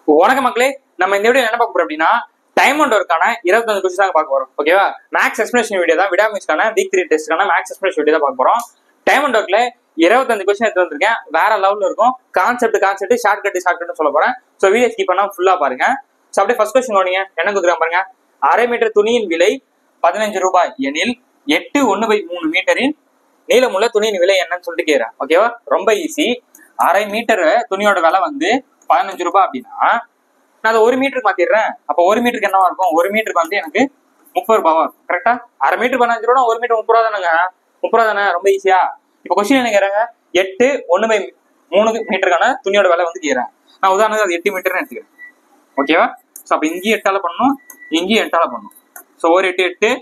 வணக்கம் மக்களே, நம்ம இந்த வீடியோ என்ன பார்க்க போறோம் அப்படின்னா டைம் அண்ட் ஒர்க்கான 25 கொஸ்டின் தான் பார்க்க போறோம். ஓகேவா? மேக்ஸ் எக்ஸ்பிளேஷன் வீடியோ தான், விடாமிக்ஸ்க்கான வீக் 3 டெஸ்ட்க்கான மேக்ஸ் எக்ஸ்பிளேஷன் வீடியோ தான் பார்க்க போறோம். டைம் அண்ட் ஒர்க்ல 25 கொஸ்டின் எடுத்து வந்திருக்கேன். வேற லெவல்ல இருக்கும். கான்செப்ட் ஷார்ட் கட் சொல்ல போறேன். ஸோ வீடியோ ஸ்கிப் பண்ணா ஃபுல்லா பாருங்க. ஸோ அப்படியே ஃபர்ஸ்ட் கொஸ்டின் கவனிங்க. என்ன கொடுக்குறாங்க பாருங்க. அரை மீட்டர் துணியின் விலை 15 ரூபாய் எனில் 8 மீட்டரின் நீளமுள்ள துணியின் விலை என்னன்னு சொல்லிட்டு கேட்கிறேன். ஓகேவா? ரொம்ப ஈஸி. அரை மீட்டர் துணியோட விலை வந்து 15 ரூபாய் அப்படின்னா நான் அதை 1 மீட்டருக்கு மாத்திடுறேன். அப்போ 1 மீட்டருக்கு என்னவா இருக்கும்? 1 மீட்டருக்கு வந்து எனக்கு 30 ரூபாவா இருக்கும். கரெக்டா? அரை மீட்டர் 15 ரூபா, 1 மீட்டர் 30 ரூபா தானேங்க. 30 ரூபா தானே, ரொம்ப ஈஸியா. இப்போ கொஸ்டின் என்ன கேட்கறாங்க? 8 மீட்டருக்கான துணியோட விலை வந்து கேட்கறேன். நான் உதாரணத்துக்கு அது 8 மீட்டர்னு எடுத்துக்கிறேன். ஓகேவா? ஸோ அப்போ இங்கேயும் 8ஆல பண்ணணும், இங்கேயும் 8ஆல பண்ணணும். ஸோ ஒரு 8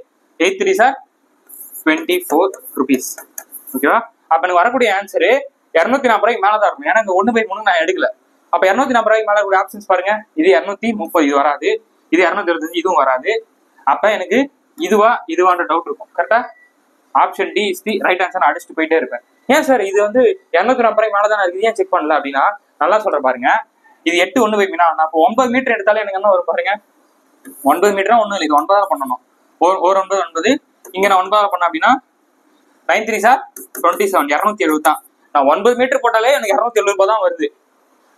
8 3 சார் 24 rupees. ஓகேவா? அப்ப எனக்கு வரக்கூடிய ஆன்சரு 240 ரூபாய்க்கு மேலதான் இருக்கும். ஏன்னா இந்த 1/3 நான் எடுக்கல. அப்ப 240 ரூபாய்க்கு மேல கூடிய ஆப்ஷன்ஸ் பாருங்க. இது 230, இது வராது. இது 225, இதுவும் வராது. அப்ப எனக்கு இதுவான்ற டவுட் இருக்கும். கரெக்டா? Option D is the right answer. அடிச்சுட்டு போயிட்டே இருப்பேன். ஏன் சார் இது வந்து 240 ரூபாய்க்கு மேலதான் இருக்கு, ஏன் செக் பண்ணல அப்படின்னா நல்லா சொல்ற பாருங்க. இது 8 1/3. நான் இப்போ 9 மீட்டர் எடுத்தாலே எனக்கு என்ன வரும் பாருங்க. 9 மீட்டரா ஒண்ணும் இல்லை, இது 9ஆல பண்ணணும். ஒரு 9 இங்க நான் 9ஆல பண்ண அப்படின்னா 9 3 சார் 27, 270 தான். நான் 9 மீட்டர் போட்டாலே எனக்கு 270 ரூபாய் தான் வருது.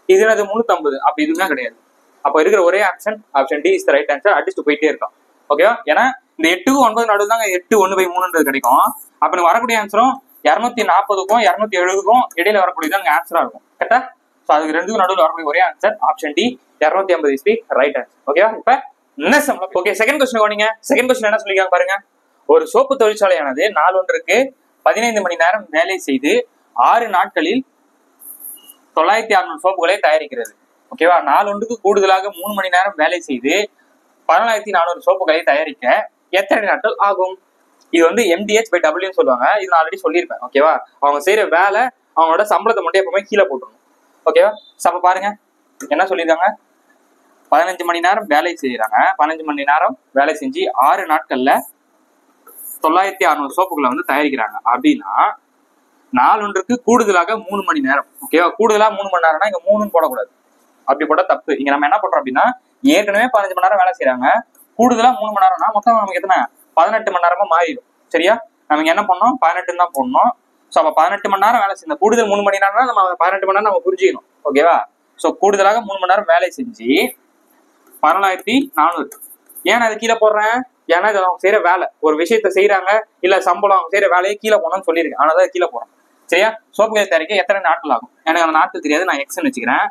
இது என்னது 350. அப்ப இதுதான் கிடையாது. அப்ப இருக்கிற ஒரே option D is the right answer. அடிச்சுட்டு போயிட்டே இருக்கும். ஓகேவா? ஏன்னா இந்த 8க்கும் 9 நடுவில் தாங்க 8 1/3 கிடைக்கும். அப்ப எனக்கு வரக்கூடிய ஆன்சரும் 240க்கும் 270க்கும் இடையில வரக்கூடியதான் ஆன்சரா இருக்கும். கரெக்டா? ஸோ அதுக்கு ரெண்டுக்கும் நடுவில் வரக்கூடிய ஒரே answer option D 250 is the right answer. ஓகேவா? இப்ப ஓகே, செகண்ட் கொஸ்டின் கவனிங்க. செகண்ட் கொஸ்டின் என்ன சொல்லிருக்காங்க பாருங்க. ஒரு சோப்பு தொழிற்சாலையானது நாளொன்றுக்கு 15 மணி நேரம் வேலை செய்து 6 நாட்களில் 9600 சோப்புகளை தயாரிக்கிறது. ஓகேவா? நாளொன்றுக்கு கூடுதலாக 3 மணி நேரம் வேலை செய்து 14400 சோப்புகளை தயாரிக்க எத்தனை நாட்கள் ஆகும்? இது வந்து MDH/W சொல்லுவாங்க. இது நான் ஆல்ரெடி சொல்லியிருப்பேன். ஓகேவா? அவங்க செய்யற வேலை, அவங்களோட சம்பளத்தை மட்டும் எப்பவுமே கீழே போட்டுருணும். ஓகேவா? அப்ப பாருங்க என்ன சொல்லியிருக்காங்க. 15 மணி நேரம் வேலை செய்யறாங்க. 15 மணி நேரம் வேலை செஞ்சு 6 நாட்கள்ல 9600 சோப்புகளை வந்து தயாரிக்கிறாங்க அப்படின்னா நாளொன்றுக்கு கூடுதலாக 3 மணி நேரம். ஓகேவா? கூடுதலா 3 மணி நேரம்னா இங்க 3 போடக்கூடாது. அப்படி போட்டா தப்பு. இங்க நம்ம என்ன பண்றோம் அப்படின்னா ஏற்கனவே 15 மணி நேரம் வேலை செய்யறாங்க, கூடுதலா 3 மணி நேரம்னா மொத்தம் நமக்கு எத்தனை 18 மணி நேரமா மாறிடும். சரியா? நம்ம என்ன பண்ணோம், 18 தான் போடணும். ஸோ அப்ப 18 மணி நேரம் வேலை செஞ்ச கூடுதல் 3 மணி நேரம்னா நம்ம 18 மணி நேரம் நம்ம புரிஞ்சுக்கணும். ஓகேவா? ஸோ கூடுதலாக 3 மணி நேரம் வேலை செஞ்சு 14400. ஏன் அது கீழே போடுறேன்? ஏன்னா இது அவங்க செய்யற வேலை, ஒரு விஷயத்த செய்யறாங்க, இல்ல சம்பளம், அவங்க செய்யற வேலையை கீழே போனோம்னு சொல்லியிருக்கேன். ஆனால் கீழே போறோம். சரியா? சோப்புகளை தயாரிக்க எத்தனை நாட்கள் ஆகும்? எனக்கு அந்த நாட்கள் தெரியாது, நான் எக்ஸ்ன்னு வச்சுக்கிறேன்.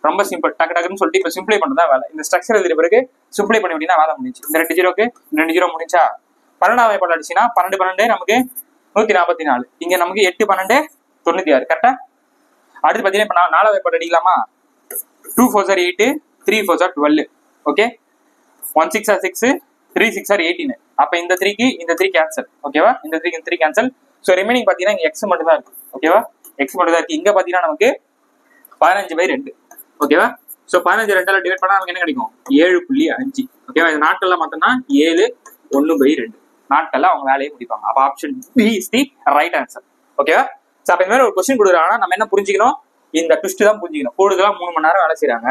ரொம்ப சிம்பிள். டக்குன்னு சொல்லிட்டு இப்போ சிம்பிளை பண்ணதான் வேலை. இந்த ஸ்ட்ரக்சர் எழுதிய பிறகு சிம்பிளை பண்ணி அப்படின்னா வேலை முடிஞ்சு. இந்த 2 0க்கு 2 0 முடிஞ்சா 12ஆம் வாய்ப்பாடு அடிச்சுன்னா 12 12 நமக்கு 144. இங்க நமக்கு 8 12 96. கரெக்டா? அடுத்து பாத்தீங்கன்னா இப்ப நான் 4ஆம் வாய்ப்பாடு அடிக்கலாமா? 2 4 are 8, 3 4 are 12. Okay, 1 6 are 6, 3 6 are 18. அப்ப இந்த 3க்கு இந்த 3 கேன்சல். ஓகேவா? இந்த 3க்கு இந்த 3 கேன்சல். ஸோ ரிமைனிங் பாத்தீங்கன்னா இங்க எக்ஸ் மட்டும் தான் இருக்கு. ஓகேவா? எக்ஸ் மட்டும் தான் இருக்கு. இங்க பாத்தீங்கன்னா நமக்கு 15/2. ஓகேவா? ஸோ 15 2ஆல டிவைட் பண்ணா நமக்கு என்ன கிடைக்கும்? 7.5. ஓகேவா? இந்த நாட்கள்ல மாத்தோம்னா 7 1/2 நாட்கள்ல அவங்க வேலையை முடிப்பாங்க. அப்ப option B is the right answer. ஓகேவா? ஸோ அப்ப இந்த மாதிரி ஒரு கொஸ்டின் கொடுக்குறாங்கன்னா நம்ம என்ன புரிஞ்சுக்கணும்? இந்த ட்விஸ்ட் தான் புரிஞ்சுக்கணும். கூடுதலா 3 மணி நேரம் வேலை செய்யறாங்க,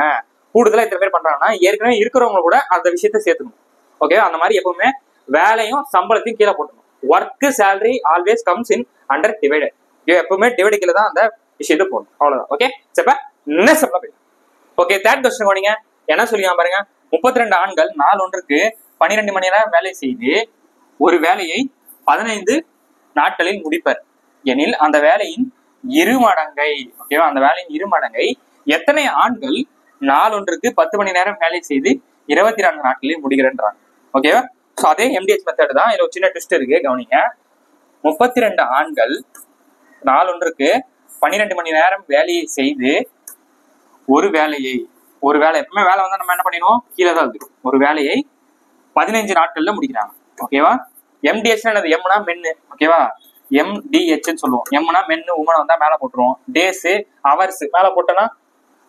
கூடுதலா இத்தனை பேர் பண்றாங்கன்னா ஏற்கனவே இருக்கிறவங்க கூட அந்த விஷயத்த சேர்த்துக்கணும். ஓகேவா? அந்த மாதிரி எப்பவுமே வேலையும் சம்பளத்தையும் கீழே போட்டணும். Work salary always comes in under divided. எப்பவுமே டிவைடுக்குள்ள தான் அந்த விஷயத்தை போடணும். அவ்வளவுதான். ஓகே, சப்ப நெக்ஸ்ட் போய் ஓகே, தேர்ட் கொஸ்டின் போனீங்க. என்ன சொல்லியா பாருங்க. 32 ஆண்கள் நாளொன்றுக்கு 12 மணி நேரம் வேலை செய்து ஒரு வேலையை 15 நாட்களில் முடிப்பர் எனில் அந்த வேலையின் இருமடங்கை, ஓகேவா, அந்த வேலையின் இருமடங்கை எத்தனை ஆண்கள் நாளொன்றுக்கு 10 மணி நேரம் வேலை செய்து 24 நாட்களில் முடிக்கிறன்றாங்க. ஓகேவா? ஸோ அதே MDH மெத்தட் தான். இதுல ஒரு சின்ன ட்விஸ்ட் இருக்கு, கவனிங்க. 32 ஆண்கள் நாளொன்றுக்கு 12 மணி நேரம் வேலையை செய்து ஒரு வேலை எப்பவுமே வேலை வந்தா நம்ம என்ன பண்ணிடுவோம்? கீழே தான் இருக்கு. ஒரு வேலையை 15 நாட்கள்ல முடிக்கிறாங்க. ஓகேவா? MDH என்னது? எம்னா மென்னு. ஓகேவா? MDH சொல்லுவோம். எம்னா மென்னு, உமனை வந்தா மேல போட்டுருவோம். டேஸ் ஹவர்ஸ் மேல போட்டோம்னா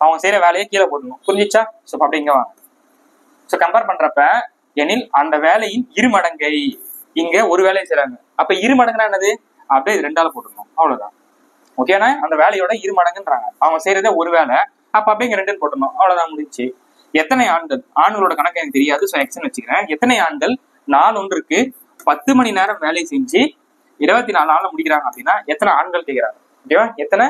அவங்க செய்யற வேலையை கீழே போடணும். புரிஞ்சிச்சா? ஸோ அப்படி இங்க வாங்க. ஸோ கம்பேர் பண்றப்ப எனில் அந்த வேலையின் இருமடங்கை, இங்க ஒரு வேலையை செய்யறாங்க, அப்ப இருமடங்குனா என்னது? அப்படியே 2ஆல போட்டுருணும். அவ்வளவுதான். ஓகேனா? அந்த வேலையோட இருமடங்குன்றாங்க. அவங்க செய்யறதே ஒரு வேலை, அப்ப அப்படியே 2 போட்டணும். அவ்வளவுதான், முடிஞ்சு. எத்தனை ஆண்கள், ஆண்களோட கணக்கு எனக்கு தெரியாது, ஸோ எக்ஸ்ன்னு வச்சுக்கிறேன். எத்தனை ஆண்கள் நாள் ஒன்றுக்கு 10 மணி நேரம் வேலை செஞ்சு 24 நாள்ல முடிக்கிறாங்க அப்படின்னா எத்தனை ஆண்கள் கேட்கிறாங்க. ஓகேவா, எத்தனை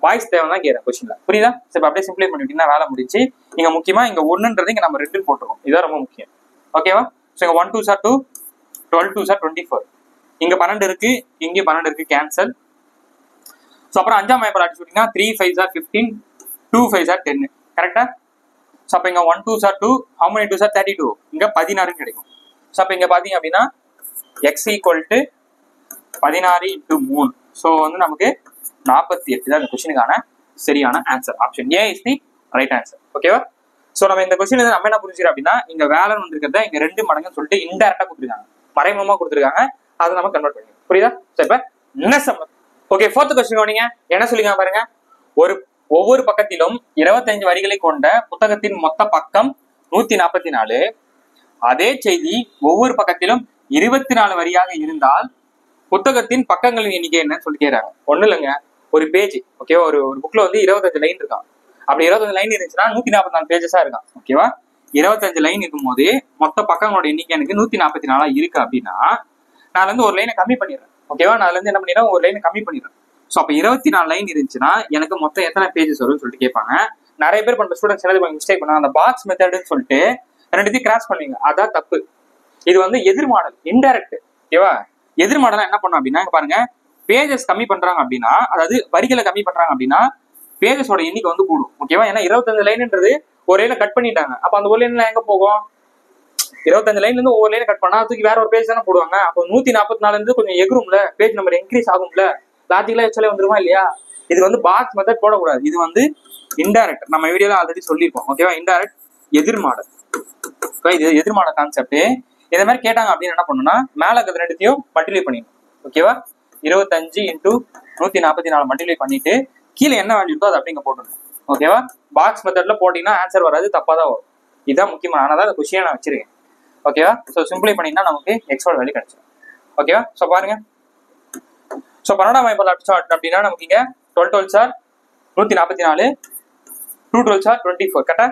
பாய்ஸ் தேவை தான் கேட்கிறேன் கொஸ்டின்ல. புரியுதா? சரி, அப்படியே சிம்பிளை பண்ணிட்டீங்கன்னா வேலை முடிச்சு. இங்க முக்கியமா இங்க 1ன்றது இங்க நம்ம 2 போட்டுருக்கோம், இதுதான் ரொம்ப முக்கியம். ஓகேவா, ஸோ இங்க 1 2s are 2, 12 2s are 24. இங்க 12 இருக்கு, இங்க 12 இருக்கு, கேன்சல். ஸோ அப்புறம் 5ஆம் வாய்ப்பாடு அடிச்சு விட்டீங்கன்னா 3 5s are 15, 2 5s are 10. கரெக்டா? ஸோ அப்போ இங்க 1 2s are 2, how many 2s are 32, இங்க 16 கிடைக்கும். ஸோ அப்போ இங்க பாத்தீங்க அப்படின்னா x ஈக்குவல் டு 16 × 3. ஸோ வந்து நமக்கு 48 தான் இந்த கொஸ்டினுக்கான சரியான answer. Option A is the right answer. ஓகேவா? ஸோ நம்ம இந்த கொஸ்டின் நம்ம என்ன புரிஞ்சுக்கிறோம் அப்படின்னா, இங்க வேலைன்னு வந்திருக்கிறத இங்க 2 மடங்குன்னு சொல்லிட்டு இன்டெரக்டா கொடுத்துருக்காங்க, மறைமுகமா கொடுத்துருக்காங்க, அதை நம்ம கன்வெர்ட் பண்ணிக்கணும். புரியுதா? ஸோ இப்போ என்ன சம்பந்தம்? ஓகே, 4th கொஸ்டின் கவனிங்க. என்ன சொல்லிங்க பாருங்க. ஒவ்வொரு பக்கத்திலும் 25 வரிகளை கொண்ட புத்தகத்தின் மொத்த பக்கம் 144. அதே செய்தி ஒவ்வொரு பக்கத்திலும் 24 வரியாக இருந்தால் புத்தகத்தின் பக்கங்களின் எண்ணிக்கை என்னன்னு சொல்லி கேட்கிறாங்க. ஒண்ணு இல்லைங்க, ஒரு பேஜ். ஓகேவா, ஒரு புக்ல வந்து 25 லைன் இருக்கான். அப்படி 25 லைன் இருந்துச்சுன்னா 144 பேஜஸா இருக்கான். ஓகேவா, 25 லைன் இருக்கும்போது மொத்த பக்கங்களோட எண்ணிக்கை எனக்கு 144 இருக்கு அப்படின்னா நான் வந்து ஒரு லைனை கம்மி பண்ணிடுறேன். ஓகேவா, நான் வந்து என்ன பண்ணிடுறேன், ஒரு லைனை கம்மி பண்ணிடுறேன். ஸோ அப்போ 24 லைன் இருந்துச்சுன்னா எனக்கு மொத்தம் எத்தனை பேஜஸ் வரும்னு சொல்லிட்டு கேட்பாங்க. நிறைய பேர் பண்ற ஸ்டூடெண்ட்ஸ் என்ன மிஸ்டேக் பண்ணாங்க, அந்த பாக்ஸ் மெத்தட்னு சொல்லிட்டு 2த்தையும் கிராஸ் பண்ணுவீங்க. அதான் தப்பு. இது வந்து எதிர் மாடல், இன்டைரக்ட். ஓகேவா, எதிர் மாடலா என்ன பண்ணும் அப்படின்னா, பாருங்க, பேஜஸ் கம்மி பண்றாங்க அப்படின்னா, அதாவது வரிகளை கம்மி பண்றாங்க அப்படின்னா பேஜஸோட எண்ணிக்கை வந்து கூடும். ஓகேவா, ஏன்னா 25 லைன்ன்றது ஒரு லைனை கட் பண்ணிட்டாங்க. அப்ப அந்த ஒரு லைன்ல எங்க போகும்? 25 லைன்ல இருந்து ஒவ்வொரு லைனை கட் பண்ணா தூக்கி வேற ஒரு பேஜ் தானே போடுவாங்க. அப்போ 144 இருந்து கொஞ்சம் எகுரும்ல, பேஜ் நம்பர் இன்க்ரீஸ் ஆகும்ல, லாஜிக்கலா வச்சாலே வந்துருமா இல்லையா? இது வந்து பாக்ஸ் மெத்தட் போடக்கூடாது. இது வந்து இன்டைரக்ட். நம்ம வீடியோல ஆல்ரெடி சொல்லியிருப்போம். ஓகேவா, இன்டைரக்ட் எதிர் மாடல். இது எதிர் மாடல் கான்செப்ட். இந்த மாதிரி கேட்டாங்க அப்படின்னு என்ன பண்ணணும்னா, மேல இருக்கிற 2த்தையும் மல்டிப்ளை பண்ணிடணும். ஓகேவா, 25 × 144 மல்டிப்ளை பண்ணிட்டு கீழே என்ன வேல்யூ இருக்கோ அது அப்படிங்க போட்டுருணும். ஓகேவா, பாக்ஸ் மெத்தட்ல போட்டீங்கன்னா ஆன்சர் வராது, தப்பா தான் வரும். இதுதான் முக்கியமான, ஆனால் அந்த கொஸ்டினை நான் வச்சிருக்கேன். ஓகேவா, ஸோ சிம்பிளை பண்ணிங்கன்னா நமக்கு எக்ஸோட வேல்யூ கிடைச்சிடும். ஓகேவா, ஸோ பாருங்க. ஸோ 12ஆம் வாய்ப்பாடு அடிச்சோம் அப்படின்னா நமக்கு இங்க 12 12s are 144, 2 12s are 24. கரெக்டா?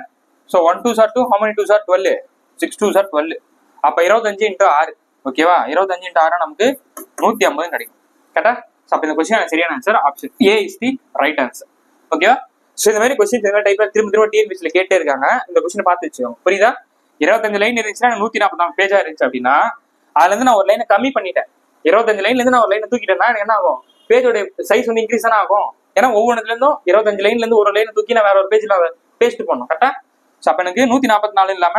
So 1 2s are 2, how many 2s are 12, 6 2s are 12. அப்போ 25 × 6. ஓகேவா, 25 × 6 நமக்கு 150 கிடைக்கும். கரெக்டா? ஸோ அப்போ இந்த கொஸ்டின் சரியான answer option A is the right answer. ஓகேவா, ஸோ இந்த மாதிரி கொஸ்டின் இந்த டைப்ல திரும்ப டிஎன்பிஎஸ்சில கேட்டே இருக்காங்க. இந்த கொஸ்டினை பார்த்து வச்சுக்கோங்க. புரியுதா? 25 லைன் இருந்துச்சுன்னா 144 பேஜா இருந்துச்சு அப்படின்னா அதுல இருந்து நான் ஒரு லைனை கம்மி பண்ணிட்டேன். 25 லைன்ல இருந்து நான் ஒரு லைனை தூக்கிட்டேன்னா என்ன ஆகும்? பேஜோட சைஸ் வந்து இன்க்ரீஸ் தானே ஆகும். ஏன்னா ஒவ்வொன்றுல இருந்தும் 25 லைன்ல இருந்து ஒரு லைனை தூக்கி நான் வேற ஒரு பேஜ்ல பேஸ்ட் பண்ணணும். கரெக்டா? ஸோ அப்ப எனக்கு 144 இல்லாம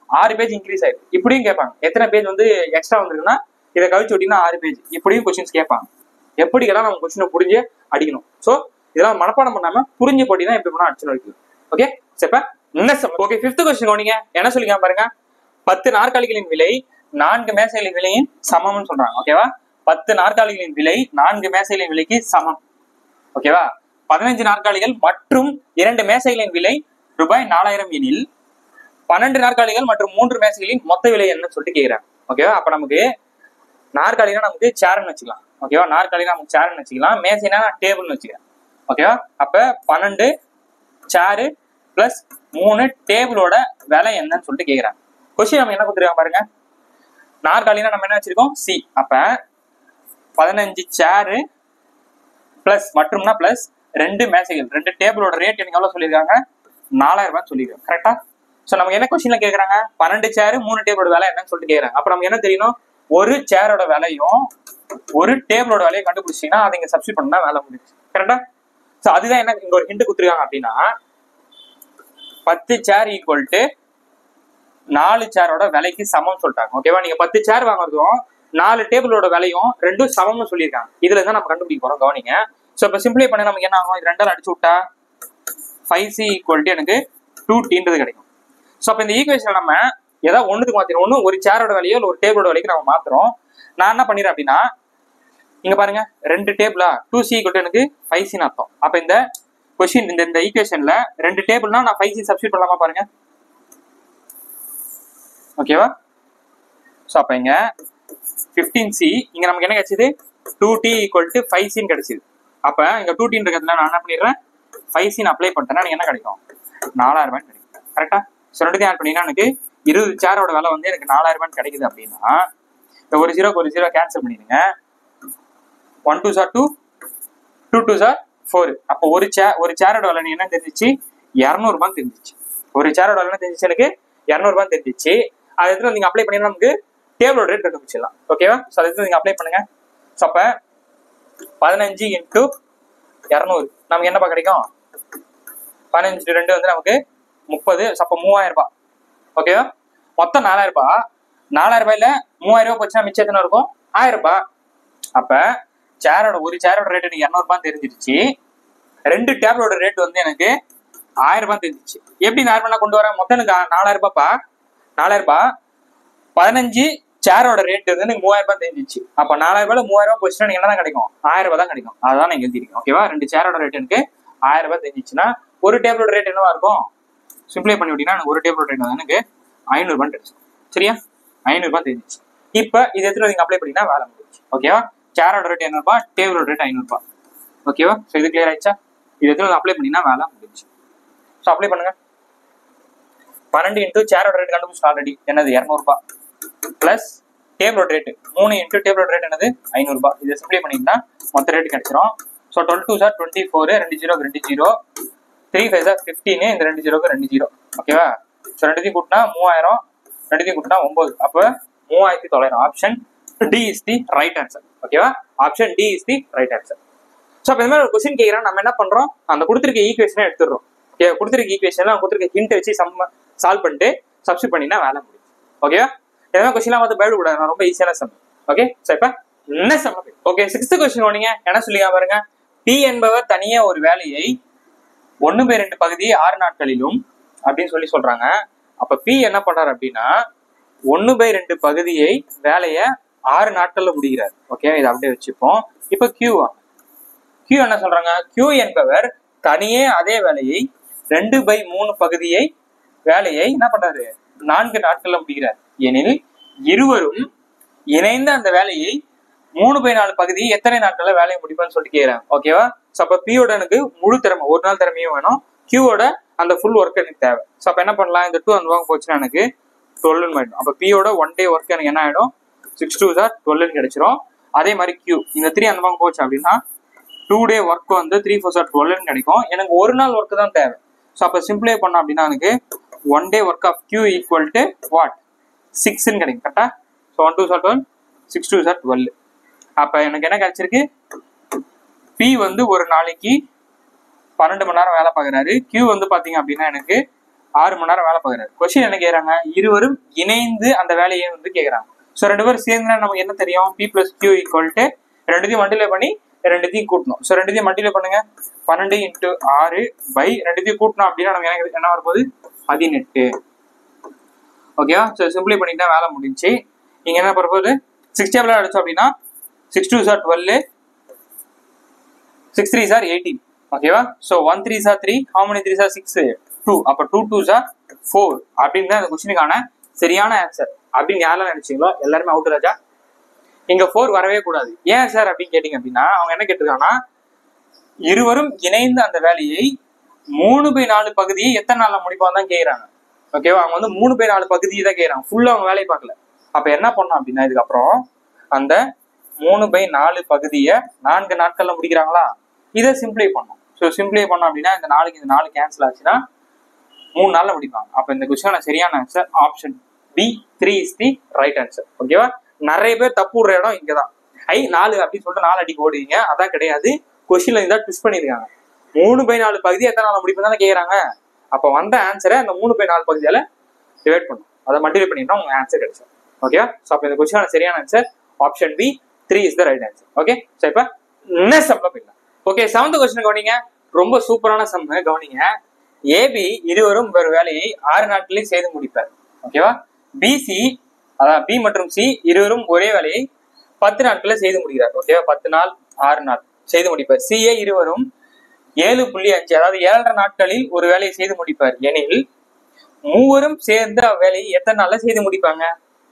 6 பேஜ் இன்க்ரீஸ் ஆயிடும். இப்படியும் கேட்பாங்க, எத்தனை பேஜ் வந்து எக்ஸ்ட்ரா வந்துருக்குன்னா இதை கழிச்சு விட்டீங்கன்னா 6 பேஜ். இப்படியும் கொஸ்டின்ஸ் கேட்பாங்க. எப்படிக்கெல்லாம் நம்ம கொஸ்டினை புரிஞ்சு அடிக்கணும். ஸோ இதெல்லாம் மனப்பாடம் பண்ணாம புரிஞ்சு போட்டீங்கன்னா எப்படி பண்ணா அடிச்சு அடிக்கணும். ஓகே, சரி. ஓகே, 5th கொஸ்டின் கவனிங்க. என்ன சொல்லிங்க பாருங்க. 10 நாற்காலிகளின் விலை 4 மேசைகளின் விலையின் சமம்னு சொல்றாங்க. ஓகேவா, 10 நாற்காலிகளின் விலை 4 மேசைகளின் விலைக்கு சமம். ஓகேவா, 15 நாற்காலிகள் மற்றும் 2 மேசைகளின் விலை ரூபாய் 4000 எனில் 12 நாற்காலிகள் மற்றும் 3 மேசைகளின் மொத்த விலை என்னன்னு சொல்லிட்டு கேட்கிறாங்க. ஓகேவா, அப்ப நமக்கு நாற்காலினா நமக்கு சேர்ன்னு வச்சுக்கலாம். ஓகேவா, நாற்காலினா நமக்கு சேர்ன்னு வச்சுக்கலாம், மேசைனா டேபிள்னு வச்சுக்கலாம். ஓகேவா, அப்ப 12 சேரு பிளஸ் 3 டேபிளோட விலை என்னன்னு சொல்லிட்டு கேட்கிறாங்க. கொஸ்டின் நம்ம என்ன கொடுத்துருக்காங்க பாருங்க. நாற்காலினா நம்ம என்ன வச்சிருக்கோம்? சி. அப்ப 15 சேரு பிளஸ் மற்றும்னா பிளஸ் 2 மேசைகள், 2 டேபிளோட ரேட் எனக்கு எவ்வளவு சொல்லியிருக்காங்க? 4000 ரூபாய் சொல்லியிருக்காங்க. கரெக்டா? சோ நமக்கு என்ன கொஸ்டின்ல கேட்கறாங்க? 12 சேரு 3 டேபிளோட விலை என்னன்னு சொல்லிட்டு கேட்கறாங்க. அப்ப நமக்கு என்ன தெரியணும்? ஒரு சேரோட விலையும் ஒரு டேபிளோட விலையும் கண்டுபிடிச்சிங்கன்னா அதை இங்க சப்ஸ்டிட் பண்ணா வேலை முடிச்சு. கரெக்டா? சோ அதுதான் என்ன இங்க ஒரு ஹிண்ட் கொடுத்துருக்காங்க அப்படின்னா 10 சேர் ஈக்குவல் டு 4 சேரோட விலைக்கு சமம் சொல்லிட்டாங்க. ஓகேவா, நீங்க 10 சேர் வாங்குறதும் 4 டேபிளோட விலையும் ரெண்டும் சமம்னு சொல்லியிருக்காங்க. இதுல தான் நம்ம கண்டுபிடிக்க போறோம். கவனிங்க. சோ இப்ப சிம்பிளை பண்ண நமக்கு என்ன ஆகும்? இது 2ஆல் அடிச்சு விட்டா 5c ஈக்குவல் டு எனக்கு 2tன்றது கிடைக்கும். சோ அப்ப இந்த ஈக்குவேஷன் நம்ம ஏதாவது ஒண்ணுக்கு மாத்திரும். ஒண்ணு ஒரு சேரோட விலையோ இல்ல ஒரு டேபிளோட விலைக்கு நம்ம மாத்துறோம். நான் என்ன பண்ணிடுறேன் அப்படின்னா, இங்க பாருங்க 2 டேபிளா 2c ஈக்குவல் டு எனக்கு 5cன்னு அர்த்தம். அப்ப இந்த கொஸ்டின் இந்த ஈக்குவேஷன்ல 2 டேபிள்னா நான் 5c சப்ஸ்டிட் பண்ணலாமா பாருங்க. ஓகேவா, சோ அப்ப இங்க 15c, இங்க நமக்கு என்ன கிடைச்சது? 2t ஈக்குவல் டு 5cன்னு கிடைச்சது. அப்ப இங்க 2t இருக்கிறதுல நான் என்ன பண்ணிடுறேன்? 5c அப்ளை பண்ணிட்டேன்னா எனக்கு என்ன கிடைக்கும்? 4000 ரூபாய் கிடைக்கும். கரெக்டா? ஸோ ரெண்டுத்தையும் ஆட் பண்ணினா எனக்கு 20 சேரோட விலை வந்து எனக்கு 4000 ரூபாய் கிடைக்குது அப்படின்னா இந்த ஒரு ஜீரோ கேன்சல் பண்ணிடுங்க. 1 2 2 2 2 4. அப்போ ஒரு சேரோட விலை என்ன தெரிஞ்சிச்சு? 200 ரூபாய் தெரிஞ்சிச்சு. ஒரு சேரோட விலை என்ன தெரிஞ்சிச்சு? எனக்கு 200 ரூபாய் தெரிஞ்சிச்சு. அது இடத்துல நீங்க அப்ளை பண்ணீங்கன்னா நமக்கு டேபிளோட ரேட் கண்டுபிடிச்சிடலாம். ஓகேவா? ஸோ அதை நீங்க அப்ளை பண்ணுங்க. ஸோ அப்போ 15 × 200 நமக்கு என்னப்பா கிடைக்கும்? 15 × 2 வந்து நமக்கு 30. அப்போ 3000 ரூபாய். ஓகேவா? மொத்தம் 4000 ரூபாய். 4000 ரூபாயில 3000 ரூபாய் போச்சுன்னா மிச்சம் எத்தனை இருக்கும்? 1000 ரூபாய். அப்ப ஒரு சேரோட ரேட் எனக்கு 200 ரூபாய் தெரிஞ்சிருச்சு. 2 டேபிளோட ரேட் வந்து எனக்கு 1000 ரூபாய் தெரிஞ்சிச்சு. எப்படி நார்மலா கொண்டு வர? மொத்தம் எனக்கு 4000 ரூபாய்ப்பா. 4000 ரூபாய் 15 சேரோட ரேட் வந்து எனக்கு 3000 ரூபாய் தெரிஞ்சிச்சு. அப்ப 4000 ரூபாயில 3000 ரூபாய் போச்சுன்னா எனக்கு என்னதான் கிடைக்கும்? 1000 ரூபாய் தான் கிடைக்கும். அதான் நான் எழுதிருக்கேன். ஓகேவா? 2 சேரோட ரேட் எனக்கு 1000 ரூபாய் தெரிஞ்சிச்சுன்னா ஒரு டேபிளோட ரேட் என்னவா இருக்கும்? சிம்பிளை பண்ணி விட்டீங்கன்னா எனக்கு ஒரு டேபிளோட ரேட் வந்து எனக்கு 500 ரூபாய் தெரிஞ்சு. சரியா? 500 ரூபாய் தெரிஞ்சிச்சு. இப்ப இது எத்தனை நீங்க அப்ளை பண்ணீங்கன்னா வேலை முடிஞ்சு. ஓகேவா? சேரோட ரேட் 200 ரூபாய், டேபிளோட ரேட் 500 ரூபாய். ஓகேவா? ஸோ இது கிளியர் ஆயிடுச்சா? இது எத்தனை அப்ளை பண்ணீங்கன்னா வேலை முடிஞ்சு. ஸோ அப்ளை பண்ணுங்க. 12 × சேரோட ரேட் கண்டுபிடிச்சு ஆல்ரெடி என்னது? 200 ரூபாய் பிளஸ் டேபிளோட ரேட் 3 × டேபிளோட ரேட் என்னது? 500 ரூபாய். இதை சிம்பிளை பண்ணீங்கன்னா மொத்த ரேட் கிடைச்சிரும். ஸோ 12 2 24, 2 0 2 0, 3 5 15, இந்த 2 0 2 0. ஓகேவா? ஸோ ரெண்டுத்தையும் கூட்டினா 3000, ரெண்டுத்தையும் கூட்டினா 9. அப்போ 3900. Option D is the right answer. ஓகேவா? Option D is the right answer. So அப்போ இந்த மாதிரி ஒரு கொஸ்டின் கேட்குறோம், நம்ம என்ன பண்றோம்? அந்த கொடுத்துருக்க ஈக்குவேஷனை எடுத்துடுறோம். ஓகே, கொடுத்துருக்க ஈக்குவேஷன்ல கொடுத்துருக்க ஹிண்ட் வச்சு சால்வ் பண்ணிட்டு சப்ஸ்டிட் பண்ணினா வேலை முடியும். ஓகேவா? எதனா கொஸ்டின்லாம் வந்து பயப்படக்கூடாது, நான் ரொம்ப ஈஸியான சம். ஓகே, ஸோ இப்போ என்ன சம்? ஓகே, 6th கொஸ்டின் ஓடிங்க. என்ன சொல்லியா பாருங்க. பி என்பவர் தனியே ஒரு வேலையை 1/2 பகுதியை 6 நாட்களிலும் அப்படின்னு சொல்றாங்க. அப்ப பி என்ன பண்றாரு அப்படின்னா 1/2 பகுதியை வேலையை 6 நாட்கள்ல முடிகிறார். ஓகே, இதை அப்படியே வச்சுப்போம். இப்ப கியூ என்ன சொல்றாங்க? கியூ என்பவர் தனியே அதே வேலையை 2/3 பகுதியை வேலையை என்ன பண்றாரு? 4 நாட்கள்ல முடிகிறார். எனில் இருவரும் இணைந்த அந்த வேலையை 3/4 பகுதியை எத்தனை நாட்கள்ல வேலையை முடிப்பான்னு சொல்லிட்டு கேட்கிறேன். ஓகேவா? ஸோ அப்ப பியோட எனக்கு முழு திறமை, ஒரு நாள் திறமையும் வேணும். கியூவோட அந்த ஃபுல் ஒர்க் எனக்கு தேவை. ஸோ அப்ப என்ன பண்ணலாம்? இந்த 2 அந்த பக்கம் போச்சுன்னா எனக்கு 12 ஆயிடும். அப்ப பியோட 1 டே ஒர்க் எனக்கு என்ன ஆயிடும்? 6 2 12 கிடைச்சிரும். அதே மாதிரி கியூ இந்த 3 அந்த பக்கம் போச்சு அப்படின்னா 2 டே ஒர்க் வந்து 3 4 12 கிடைக்கும். எனக்கு ஒரு நாள் ஒர்க் தான் தேவை. ஸோ அப்ப சிம்பிளை பண்ணோம் அப்படின்னா எனக்கு 1 day work of Q equal to what? 6 கிடைக்கும். கரெக்டா? ஸோ 1 2 12, 6 2 12. அப்ப எனக்கு என்ன கிடைச்சிருக்கு? பி வந்து ஒரு நாளைக்கு 12 மணி நேரம் வேலை பார்க்குறாரு. கியூ வந்து பாத்தீங்க அப்படின்னா எனக்கு 6 மணி நேரம் வேலை பார்க்குறாரு. கொஸ்டின் என்ன கேட்கறாங்க? இருவரும் இணைந்து அந்த வேலையை வந்து கேட்கறாங்க. ஸோ 2 பேரும் சேர்ந்துனா நமக்கு என்ன தெரியும்? P plus Q equal to 2த்தையும் மல்டிப்ளை பண்ணி 2த்தையும் கூட்டணும். ஸோ 2த்தையும் மல்டிப்ளை பண்ணுங்க. 12 × 6 பை 2த்தையும் கூட்டணும் அப்படின்னா நமக்கு எனக்கு என்ன வரப்போகுது? 18. ஓகேவா? ஸோ சிம்பிளை பண்ணிட்டா வேலை முடிஞ்சு. இங்க என்ன வரப்போகுது? 6 டேபிள் அடிச்சோம் அப்படின்னா 6 2 12, 6 3 18. ஓகேவா? So 1 3 3, how many 3 6 2. அப்ப 2 2 4 அப்படின்னு தான் இந்த கொஸ்டினுக்கான சரியான ஆன்சர். அப்படின்னு யாரெல்லாம் நினைச்சீங்களோ எல்லாருமே அவுட் ராஜா. இங்க 4 வரவே கூடாது. ஏன் சார் அப்படின்னு கேட்டீங்க அப்படின்னா அவங்க என்ன கேட்டிருக்காங்கன்னா இருவரும் இணைந்து அந்த வேலையை 3/4 பகுதியை எத்தனை நாள்ல முடிப்பான்னு தான் கேட்கறாங்க. ஓகேவா? அவங்க வந்து 3/4 பகுதியை தான் கேட்கறாங்க. ஃபுல்லா அவங்க வேலையை பார்க்கல. அப்ப என்ன பண்ணோம் அப்படின்னா இதுக்கப்புறம் அந்த 3/4 பகுதியை 4 நாட்கள்ல முடிக்கிறாங்களா? இதை சிம்பிளை பண்ணோம். ஸோ சிம்பிளை பண்ணோம் அப்படின்னா இந்த 4 கேன்சல் ஆச்சுன்னா 3 நாள்ல முடிப்பாங்க. அப்ப இந்த கொஸ்டின் சரியான answer option B 3 is the right answer. ஓகேவா? நிறைய பேர் தப்பு விடுற இடம் இங்கதான். 4 அப்படின்னு சொல்லிட்டு 4 அடிக்க ஓடுவீங்க. அதான் கிடையாது. கொஸ்டின்ல இருந்தா ட்விஸ்ட் பண்ணிருக்காங்க. 3/4 பகுதி எத்தனை நாள் முடிப்பு தானே கேட்கறாங்க. அப்ப வந்த ஆன்சரை அந்த 3/4 பகுதியால டிவைட் பண்ணும். அதை மல்டிப்ளை பண்ணிட்டா உங்க ஆன்சர் கிடைச்சிடும். ஓகேவா? ஸோ அப்ப இந்த கொஸ்டின் சரியான answer option B 3 is the right answer. Okay, so இப்ப நெக்ஸ்ட் சம்ல போயிடலாம். ஓகே, 7th கொஸ்டின் கவனிங்க. ரொம்ப சூப்பரான சம் கவனிங்க. ஏபி இருவரும் ஒரு வேலையை 6 நாட்களில் செய்து முடிப்பார். ஓகேவா? பிசி அதாவது பி மற்றும் சி இருவரும் ஒரே வேலையை 10 நாட்களில் செய்து முடிக்கிறார். ஓகேவா? 10 நாள் 6 நாள் செய்து முடிப்பார். சிஏ இருவரும் 7.5 அதாவது 7.5 நாட்களில் ஒரு வேலையை செய்து முடிப்பார். எனில் மூவரும் சேர்ந்து அவ்வேலையை எத்தனை நாள்ல செய்து முடிப்பாங்க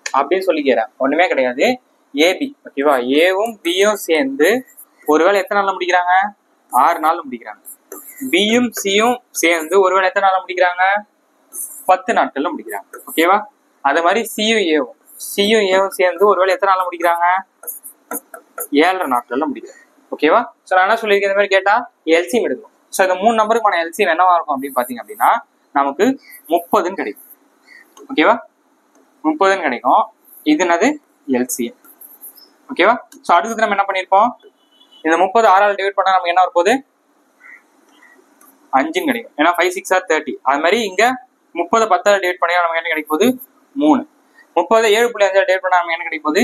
அப்படின்னு சொல்லிக்கிறேன். ஒண்ணுமே கிடையாது. ஏபி ஓகேவா? ஏவும் பியும் சேர்ந்து ஒருவேளை எத்தனை நாள்ல முடிக்கிறாங்க? 6 நாள்ல முடிக்கிறாங்க. பியும் சியும் சேர்ந்து ஒருவேளை எத்தனை நாள்ல முடிக்கிறாங்க? 10 நாட்கள்ல முடிக்கிறாங்க. ஓகேவா? அதே மாதிரி சியும் ஏவும் சேர்ந்து ஒரு வேலை எத்தனை நாள்ல முடிக்கிறாங்க? 7.5 நாட்கள்ல முடிக்கிறாங்க. ஓகேவா? சோ நான் என்ன சொல்லியிருக்கேன், இந்த மாதிரி கேட்டா எல்சிஎம் எடுக்கணும். சோ இந்த 3 நம்பருக்கான எல்சிஎம் என்னவா இருக்கும் அப்படின்னு பாத்தீங்க அப்படின்னா நமக்கு 30ன்னு கிடைக்கும். ஓகேவா? 30ன்னு கிடைக்கும். இது என்னது? எல்சிஎம். ஓகேவா? சோ அடுத்து நம்ம என்ன பண்ணிருப்போம், இந்த 30 6ஆல் டிவைட் பண்ணா நமக்கு என்ன வரப்போகுது? 5ன்னு கிடைக்கும். ஏன்னா 5 6 are 30. அது மாதிரி இங்க 30 10ஆல் டிவைட் பண்ணா நமக்கு என்ன கிடைக்க போகுது? 3. 30 7.5 டிவைட் பண்ணா நமக்கு என்ன கிடைக்க போகுது?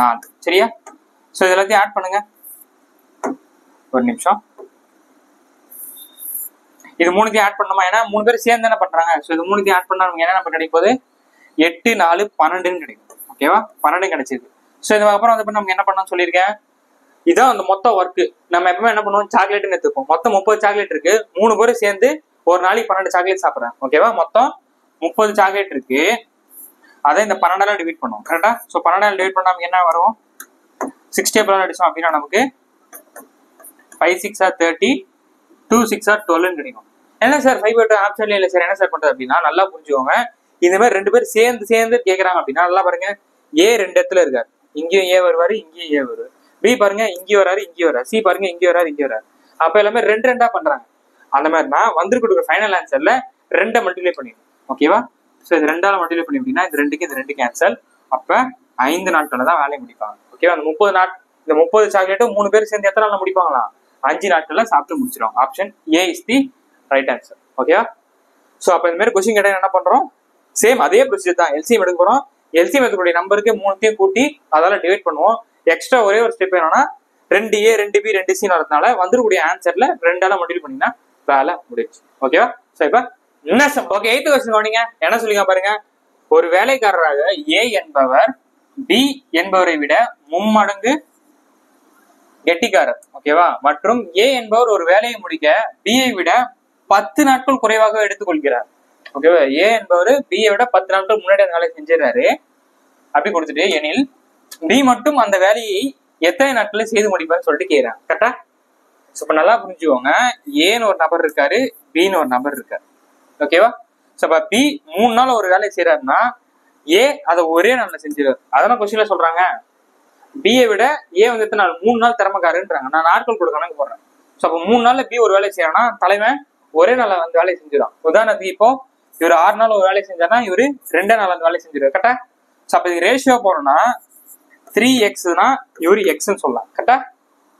4. சரியா? சோ இது எல்லாத்தையும் ஆட் பண்ணுங்க. ஒரு நிமிஷம். இது 3த்தையும் ஆட் பண்ணணுமா? ஏன்னா 3 பேர் சேர்ந்து என்ன பண்றாங்க? சோ இது 3த்தையும் ஆட் பண்ணா நமக்கு என்ன நம்பர் கிடைக்க போகுது? 8 4 12ன்னு கிடைக்கும். ஓகேவா? 12 கிடைச்சிருக்கு. சோ இதுக்கு அப்புறம் வந்து நமக்கு என்ன பண்ணணும்னு சொல்லியிருக்கேன். இதான் அந்த மொத்த ஒர்க்கு. நம்ம எப்பவுமே என்ன பண்ணுவோம், சாக்லேட்னு எடுத்துப்போம். மொத்தம் 30 சாக்லேட் இருக்கு. 3 பேரும் சேர்ந்து ஒரு நாளைக்கு 12 சாக்லேட் சாப்பிடுறாங்க. ஓகேவா? மொத்தம் 30 சாக்லேட் இருக்கு. அதை இந்த 12ஆல் டிவைட் பண்ணுவோம். கரெக்டா? சோ 12ஆல் டிவைட் பண்ணா நமக்கு என்ன வரும்? 6 டேபிள் அடிச்சோம் அப்படின்னா நமக்கு 5 6 are 30, 2 6 are 12ன்னு கிடைக்கும். என்ன சார் 5/2 ஆப்ஷன்ல இல்ல சார், என்ன சார் பண்றது அப்படின்னா நல்லா புரிஞ்சுக்கோங்க. இந்த மாதிரி 2 பேர் சேர்ந்து கேக்குறாங்க அப்படின்னா நல்லா பாருங்க. ஏ 2 இடத்துல இருக்காரு. இங்கேயும் ஏ வருவாரு, இங்கேயும் ஏ வருவாரு. பி பாருங்க இங்கே வராரு, இங்கே வராரு. சி பாருங்க இங்கே வராரு, இங்கே வராரு. அப்ப எல்லாமே 2 2 பண்றாங்க. அந்த மாதிரி நான் வந்திருக்க ஃபைனல் ஆன்சர்ல 2 மல்டிப்ளை பண்ணிடுவோம். ஓகேவா? சோ இது 2ஆல மல்டிப்ளை பண்ணி அப்படின்னா இது 2க்கு இது 2 கேன்சல். அப்ப 5 நாட்கள்ல தான் வேலையை முடிப்பாங்க. ஓகேவா? அந்த 30 சாக்லேட்டும் 3 பேர் சேர்ந்து எத்தனை நாள்ல முடிப்பாங்களா? 5 நாட்கள்ல சாப்பிட்டு முடிச்சிடும். Option A is the right answer. ஓகேவா? சோ அப்ப இந்த மாதிரி கொஸ்டின் கேட்டா என்ன பண்றோம்? சேம் அதே ப்ரொசீஜர் தான். எல்சிஎம் எடுக்க போறோம். எல்சிஎம் எடுக்கக்கூடிய நம்பருக்கு 3த்தையும் கூட்டி அதால டிவைட் பண்ணுவோம். எக்ஸ்ட்ரா ஒரே ஒரு ஸ்டெப் என்னன்னா 2A 2B 2C வரதுனால வந்துருக்கூடிய ஆன்சர்ல 2ஆல மல்டிப்ளை பண்ணினா வேலை முடிச்சு. ஓகேவா? சோ இப்ப ஓகே 8th கொஸ்டின் கவனிங்க. என்ன சொல்லுங்க பாருங்க. ஒரு வேலைக்காரராக ஏ என்பவர் பி என்பவரை விட 3 மடங்கு கெட்டிக்காரர். ஓகேவா? மற்றும் ஏ என்பவர் ஒரு வேலையை முடிக்க பியை விட 10 நாட்கள் குறைவாக எடுத்துக்கொள்கிறார். ஓகேவா? ஏ என்பவர் பியை விட 10 நாட்கள் முன்னாடி அந்த வேலையை செஞ்சிடறாரு. அப்படி கொடுத்துட்டு எனில் பி மட்டும் அந்த வேலையை எத்தனை நாட்கள்ல செய்து முடிப்பான்னு சொல்லிட்டு கேட்கிறாங்க. கரெக்டா? இப்ப நல்லா புரிஞ்சுக்கோங்க. ஏன்னு ஒரு நபர் இருக்காரு, பின்னு ஒரு நபர் இருக்காரு. ஓகேவா? இப்ப பி 3 நாள் ஒரு வேலையை செய்யறாருன்னா ஏ அதை ஒரே நாள்ல செஞ்சிருவாரு. அதெல்லாம் கொஸ்டின்ல சொல்றாங்க. பியை விட ஏ வந்து எத்தனை நாள்? 3 நாள் திறமைக்காருன்றாங்க. நான் நாட்கள் கூட கணக்கு போடுறேன். அப்ப 3 நாள்ல பி ஒரு வேலையை செய்யறான்னா தலைவன் ஒரே நாள்ல வந்து வேலையை செஞ்சிடும். உதாரணத்துக்கு இப்போ இவர் 6 நாள் ஒரு வேலையை செஞ்சாருன்னா இவரு 2 நாள் அந்த வேலையை செஞ்சிருவாரு. கரெக்டா? அப்ப இது ரேஷியோ போறோம்னா 3x இவரு எக்ஸ்ன்னு சொல்லலாம். கரெக்டா?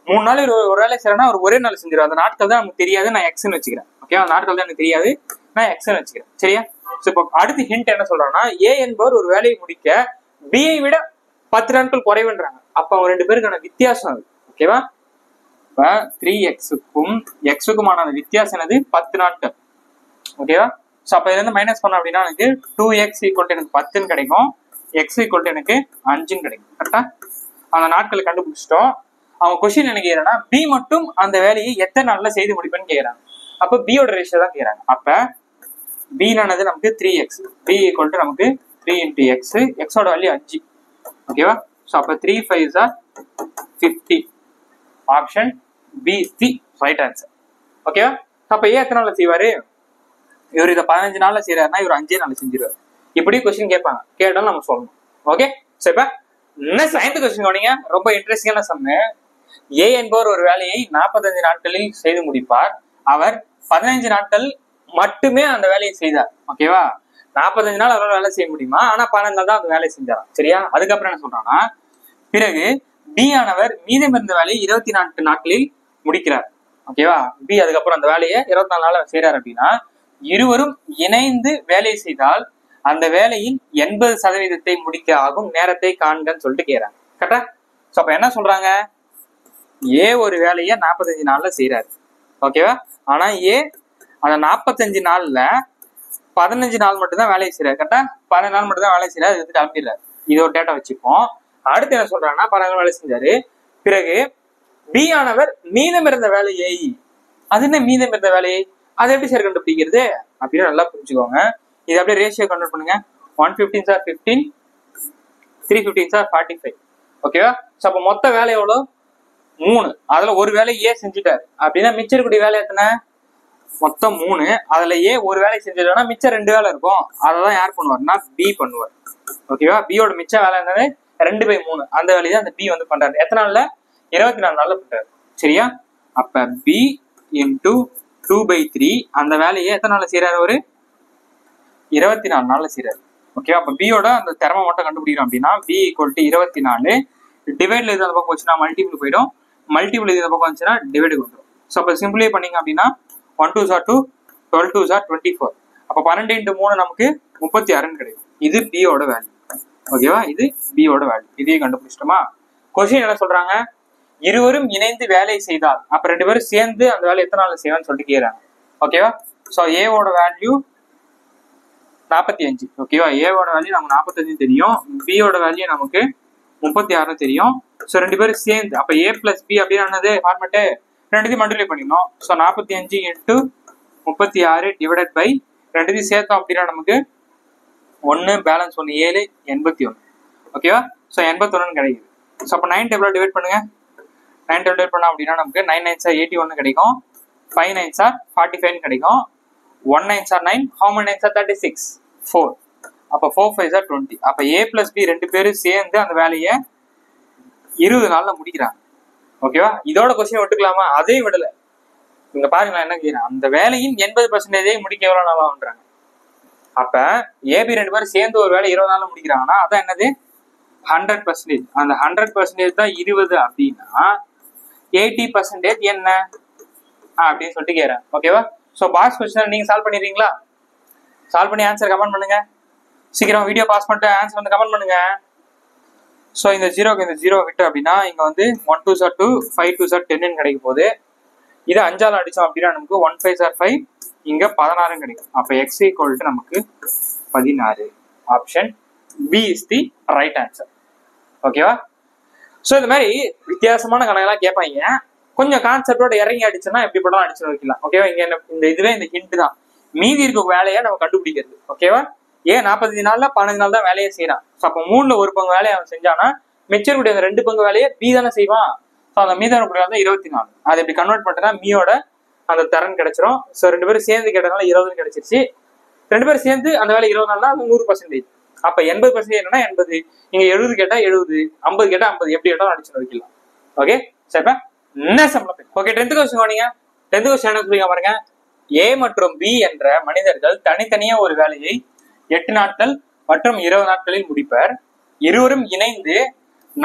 3 நாள் ஒரு வேலை செய்யறேன்னா அவர் ஒரே நாள் செஞ்சிடும். அந்த நாட்கள் தான் நமக்கு தெரியாது, நான் எக்ஸ்ன்னு வச்சுக்கிறேன். ஓகே? அந்த நாட்கள் தான் எனக்கு தெரியாது, நான் எக்ஸ்ன்னு வச்சுக்கிறேன். சரியா? இப்போ அடுத்து ஹிண்ட் என்ன சொல்றாங்கன்னா ஏ என்பவர் ஒரு வேலையை முடிக்க பியை விட 10 நாட்கள் குறைவுன்றாங்க. அப்ப அவங்க 2 பேருக்கான வித்தியாசம் அது. ஓகேவா? இப்ப 3xக்கும் xக்குமான அந்த வித்தியாசம் என்னது? 10 நாட்கள். ஓகேவா? சோ அப்ப இதுல இருந்து மைனஸ் பண்ணோம் அப்படின்னா எனக்கு 2x = எனக்கு 10ன்னு கிடைக்கும், x = எனக்கு 5ன்னு கிடைக்கும். கரெக்டா? அந்த நாட்களை கண்டுபிடிச்சிட்டோம். அவங்க கொஸ்டின் என்ன கேக்குறாங்கன்னா பி மட்டும் அந்த வேலையை எத்தனை நாள்ல செய்து முடிப்பேன்னு கேக்குறாங்க. அப்ப பியோட ரேஷியோ தான் கேக்குறாங்க. அப்ப b ஆனது நமக்கு 3x, b = நமக்கு 3 × x, x ஓட வேல்யூ 5. ஓகேவா? சோ அப்ப 3 5s are 50. Option B is the right answer. ஓகேவா? அப்ப ஏன் எத்தனை நாள்ல செய்வாரு? இவர் இதை 15 நாள்ல செய்யறாருன்னா இவர் 5 நாள்ல செஞ்சிருவாரு. இப்படி கொஸ்டின் கேட்பாங்க. கேட்டாலும் நம்ம சொல்லணும். ஓகே? சோ இப்ப நெக்ஸ்ட் 9th கொஸ்டின் கவனிங்க. ரொம்ப இன்ட்ரெஸ்டிங்கான சம். ஏ என்பவர் ஒரு வேலையை 45 நாட்களில் செய்து முடிப்பார். அவர் 15 நாட்கள் மட்டுமே அந்த வேலையை செய்தார். ஓகேவா? 45 நாள் அவரால் வேலை செய்ய முடியுமா? ஆனா 15 நாள் தான் அந்த வேலையை செஞ்சாராம். சரியா? அதுக்கப்புறம் என்ன சொல்றாங்கன்னா பிறகு பி ஆனவர் மீதம் இருந்த வேலையை 24 நாட்களில் முடிக்கிறார். ஓகேவா? பி அதுக்கப்புறம் அந்த வேலையை 24 நாள் செய்யறாரு அப்படின்னா இருவரும் இணைந்து வேலை செய்தால் அந்த வேலையின் 80% முடிக்க ஆகும் நேரத்தை காண்கன்னு சொல்லிட்டு கேக்குறாங்க. கரெக்டா? சோ அப்ப என்ன சொல்றாங்க? ஏ ஒரு வேலையை 45 நாள்ல செய்யறாரு. ஓகேவா? ஆனா ஏ அந்த 45 நாள்ல 15 நாள் மட்டும் தான் வேலையை செய்யறாரு. கரெக்டா? 15 நாள் மட்டும் தான் வேலை செய்யறாரு. எடுத்துட்டு அனுப்பிடுறாரு. இது ஒரு டேட்டா வச்சுப்போம். அடுத்து என்ன சொல்றாங்கன்னா 15 நாள் வேலை செஞ்சாரு. பிறகு பி ஆனவர் மீதம் இருந்த வேலையை, அது என்ன மீதம் இருந்த வேலையை, அதை எப்படி சார் கண்டுபிடிக்கிறது அப்படின்னு நல்லா புரிஞ்சுக்கோங்க. இது அப்படியே ரேஷியோ கன்வெர்ட் பண்ணுங்க. 115s are 15, 315s are 45. ஓகேவா? சோ அப்ப மொத்த வேலை எவ்வளவு? 3. அதுல ஒரு வேலை ஏ செஞ்சுட்டாரு அப்படின்னா மிச்சம் இருக்கக்கூடிய வேலை எத்தனை? மொத்தம் 3. அதுல ஏ ஒரு வேலை செஞ்சதுன்னா மிச்சம் 2 வேலை இருக்கும். அததான் யார் பண்ணுவார்னா பி பண்ணுவார். ஓகேவா? பியோட மிச்ச வேலை என்னது 2/3. அந்த வேலையை தான் அந்த பி வந்து பண்றாரு. எத்தனை நாள்ல? 24 நாள்ல பண்றாரு. சரியா? அப்ப பி இன்டூ 2/3 அந்த வேலையை எத்தனை நாள்ல செய்யறாரு? ஒரு 24 நாள்ல செய்யறாரு. ஓகேவா? அப்ப பியோட அந்த திறமை மட்டும் கண்டுபிடிக்கிறோம் அப்படின்னா பி ஈக்குவல் டு 24 டிவைட்ல இது அந்த பக்கம் வச்சுன்னா மல்டிபிள் போயிடும், மல்டிபிள் இது அந்த பக்கம் வந்துச்சுன்னா டிவைடு வந்துடும். ஸோ அப்போ சிம்பிளை பண்ணீங்க அப்படின்னா 1 2 2 12 2 24. அப்போ 12 × 3 நமக்கு 36 கிடைக்கும். இது பியோட வேல்யூ. ஓகேவா? இது பியோட வேல்யூ. இதையும் கண்டுபிடிச்சிட்டோமா? கொஸ்டின் என்ன சொல்றாங்க? இருவரும் இணைந்து வேலை செய்தால் அப்ப 2 பேரும் சேர்ந்து அந்த வேலை எத்தனை நாள் செய்வான்னு சொல்லிட்டு கேக்குறாங்க. ஓகேவா? ஸோ ஏவோட வேல்யூ 45. ஓகேவா? ஏவோட வேல்யூ நமக்கு 45 தெரியும், பியோட வேல்யூ நமக்கு 36 தெரியும். ஸோ 2 பேரும் சேர்ந்து அப்ப ஏ பிளஸ் பி அப்படின்னு ஃபார்மேட்டு ரெண்டுத்தையும் மல்டிப்ளை பண்ணிக்கணும். ஸோ 45 × 36 டிவைடட் பை ரெண்டுத்தையும் சேர்த்தோம் அப்படின்னா நமக்கு 1 பேலன்ஸ் 1 7 81. ஓகேவா? ஸோ 81 கிடைக்குது. ஸோ அப்போ 9 டேபிள டிவைட் பண்ணுங்க. 9 டேபிள் டிவைட் பண்ணோம் அப்படின்னா நமக்கு 9 9s are 81 கிடைக்கும், 5 9s are 45 கிடைக்கும், 1 9s are 9, how many 9s are 36? 4. அப்போ 4 5s are 20. அப்போ ஏ பிளஸ் பி 2 பேரும் சேர்ந்து அந்த வேலையை 20 நாள்ல முடிக்கிறாங்க. ஓகேவா? இதோட கொஸ்டின் விட்டுக்கலாமா? அதே விடல. இங்க பாருங்களா என்ன கேட்கிறேன், அந்த வேலையின் 80% முடிக்க எவ்வளவு நாள் ஆகுன்றாங்க. அப்ப ஏபி 2 பேரும் சேர்ந்து ஒரு வேலை 20 நாள்ல முடிக்கிறாங்கன்னா அதான் என்னது 100%. அந்த 100% தான் 20 அப்படின்னா 80% என்ன அப்படின்னு சொல்லிட்டு கேட்கிறேன். ஓகேவா? ஸோ பாக்ஸ் கொஸ்டின் நீங்க சால்வ் பண்ணிடுறீங்களா? சால்வ் பண்ணி ஆன்சர் கமெண்ட் பண்ணுங்க. சீக்கிரம் வீடியோ பாஸ் பண்ணிட்டு ஆன்சர் வந்து கமெண்ட் பண்ணுங்க. ஸோ இந்த ஜீரோக்கு இந்த ஜீரோ விட்டு அப்படின்னா இங்க வந்து 1 2s are 2, 5 2s are 10 கிடைக்க போகுது. இது 5ஆல அடிச்சோம் அப்படின்னா நமக்கு 1 5s are 5, இங்க 16 கிடைக்கும். அப்ப எக்ஸ் ஈக்குவல் டு நமக்கு 16. Option B is the right answer. ஓகேவா? ஸோ இந்த மாதிரி வித்தியாசமான கணக்கெல்லாம் கேட்பாங்க. கொஞ்சம் கான்செப்டோட இறங்கி அடிச்சோன்னா எப்படி படம் அடிச்சு வைக்கலாம். ஓகேவா? இங்க இந்த இதுவே இந்த ஹிண்ட் தான். மீதி இருக்க வேலையை நம்ம கண்டுபிடிக்கிறது. ஓகேவா? ஏன் 45 நாள்ல 15 நாள் தான் வேலையை செய்யறான். அப்ப 3ல 1 பங்கு வேலையை அவன் செஞ்சானா மிச்சர் கூடிய 2 பங்கு வேலையை பி தானே செய்வான். ஸோ அந்த மீதான கூடிய 24. அதை இப்படி கன்வெர்ட் பண்ணிட்டா மீயோட அந்த திறன் கிடைச்சிரும். ஸோ 2 பேரும் சேர்ந்து கேட்டனால 20 கிடைச்சிருச்சு. 2 பேரும் சேர்ந்து அந்த வேலை 20 நாள்னா அது 100%. அப்ப 80% என்னன்னா 80. நீங்க 70 கேட்டா 70, 50 கேட்டா 50, எப்படி கேட்டாலும் அடிச்சு வைக்கலாம். ஓகே சரிப்பா? என்ன சம்பளம்? ஓகே 10th கொஸ்டின் வாங்க. 10th கொஸ்டின் என்ன சொல்லுங்க பாருங்க. ஏ மற்றும் பி என்ற மனிதர்கள் தனித்தனியா ஒரு வேலையை 8 நாட்கள் மற்றும் 20 நாட்களில் முடிப்பர். இருவரும் இணைந்து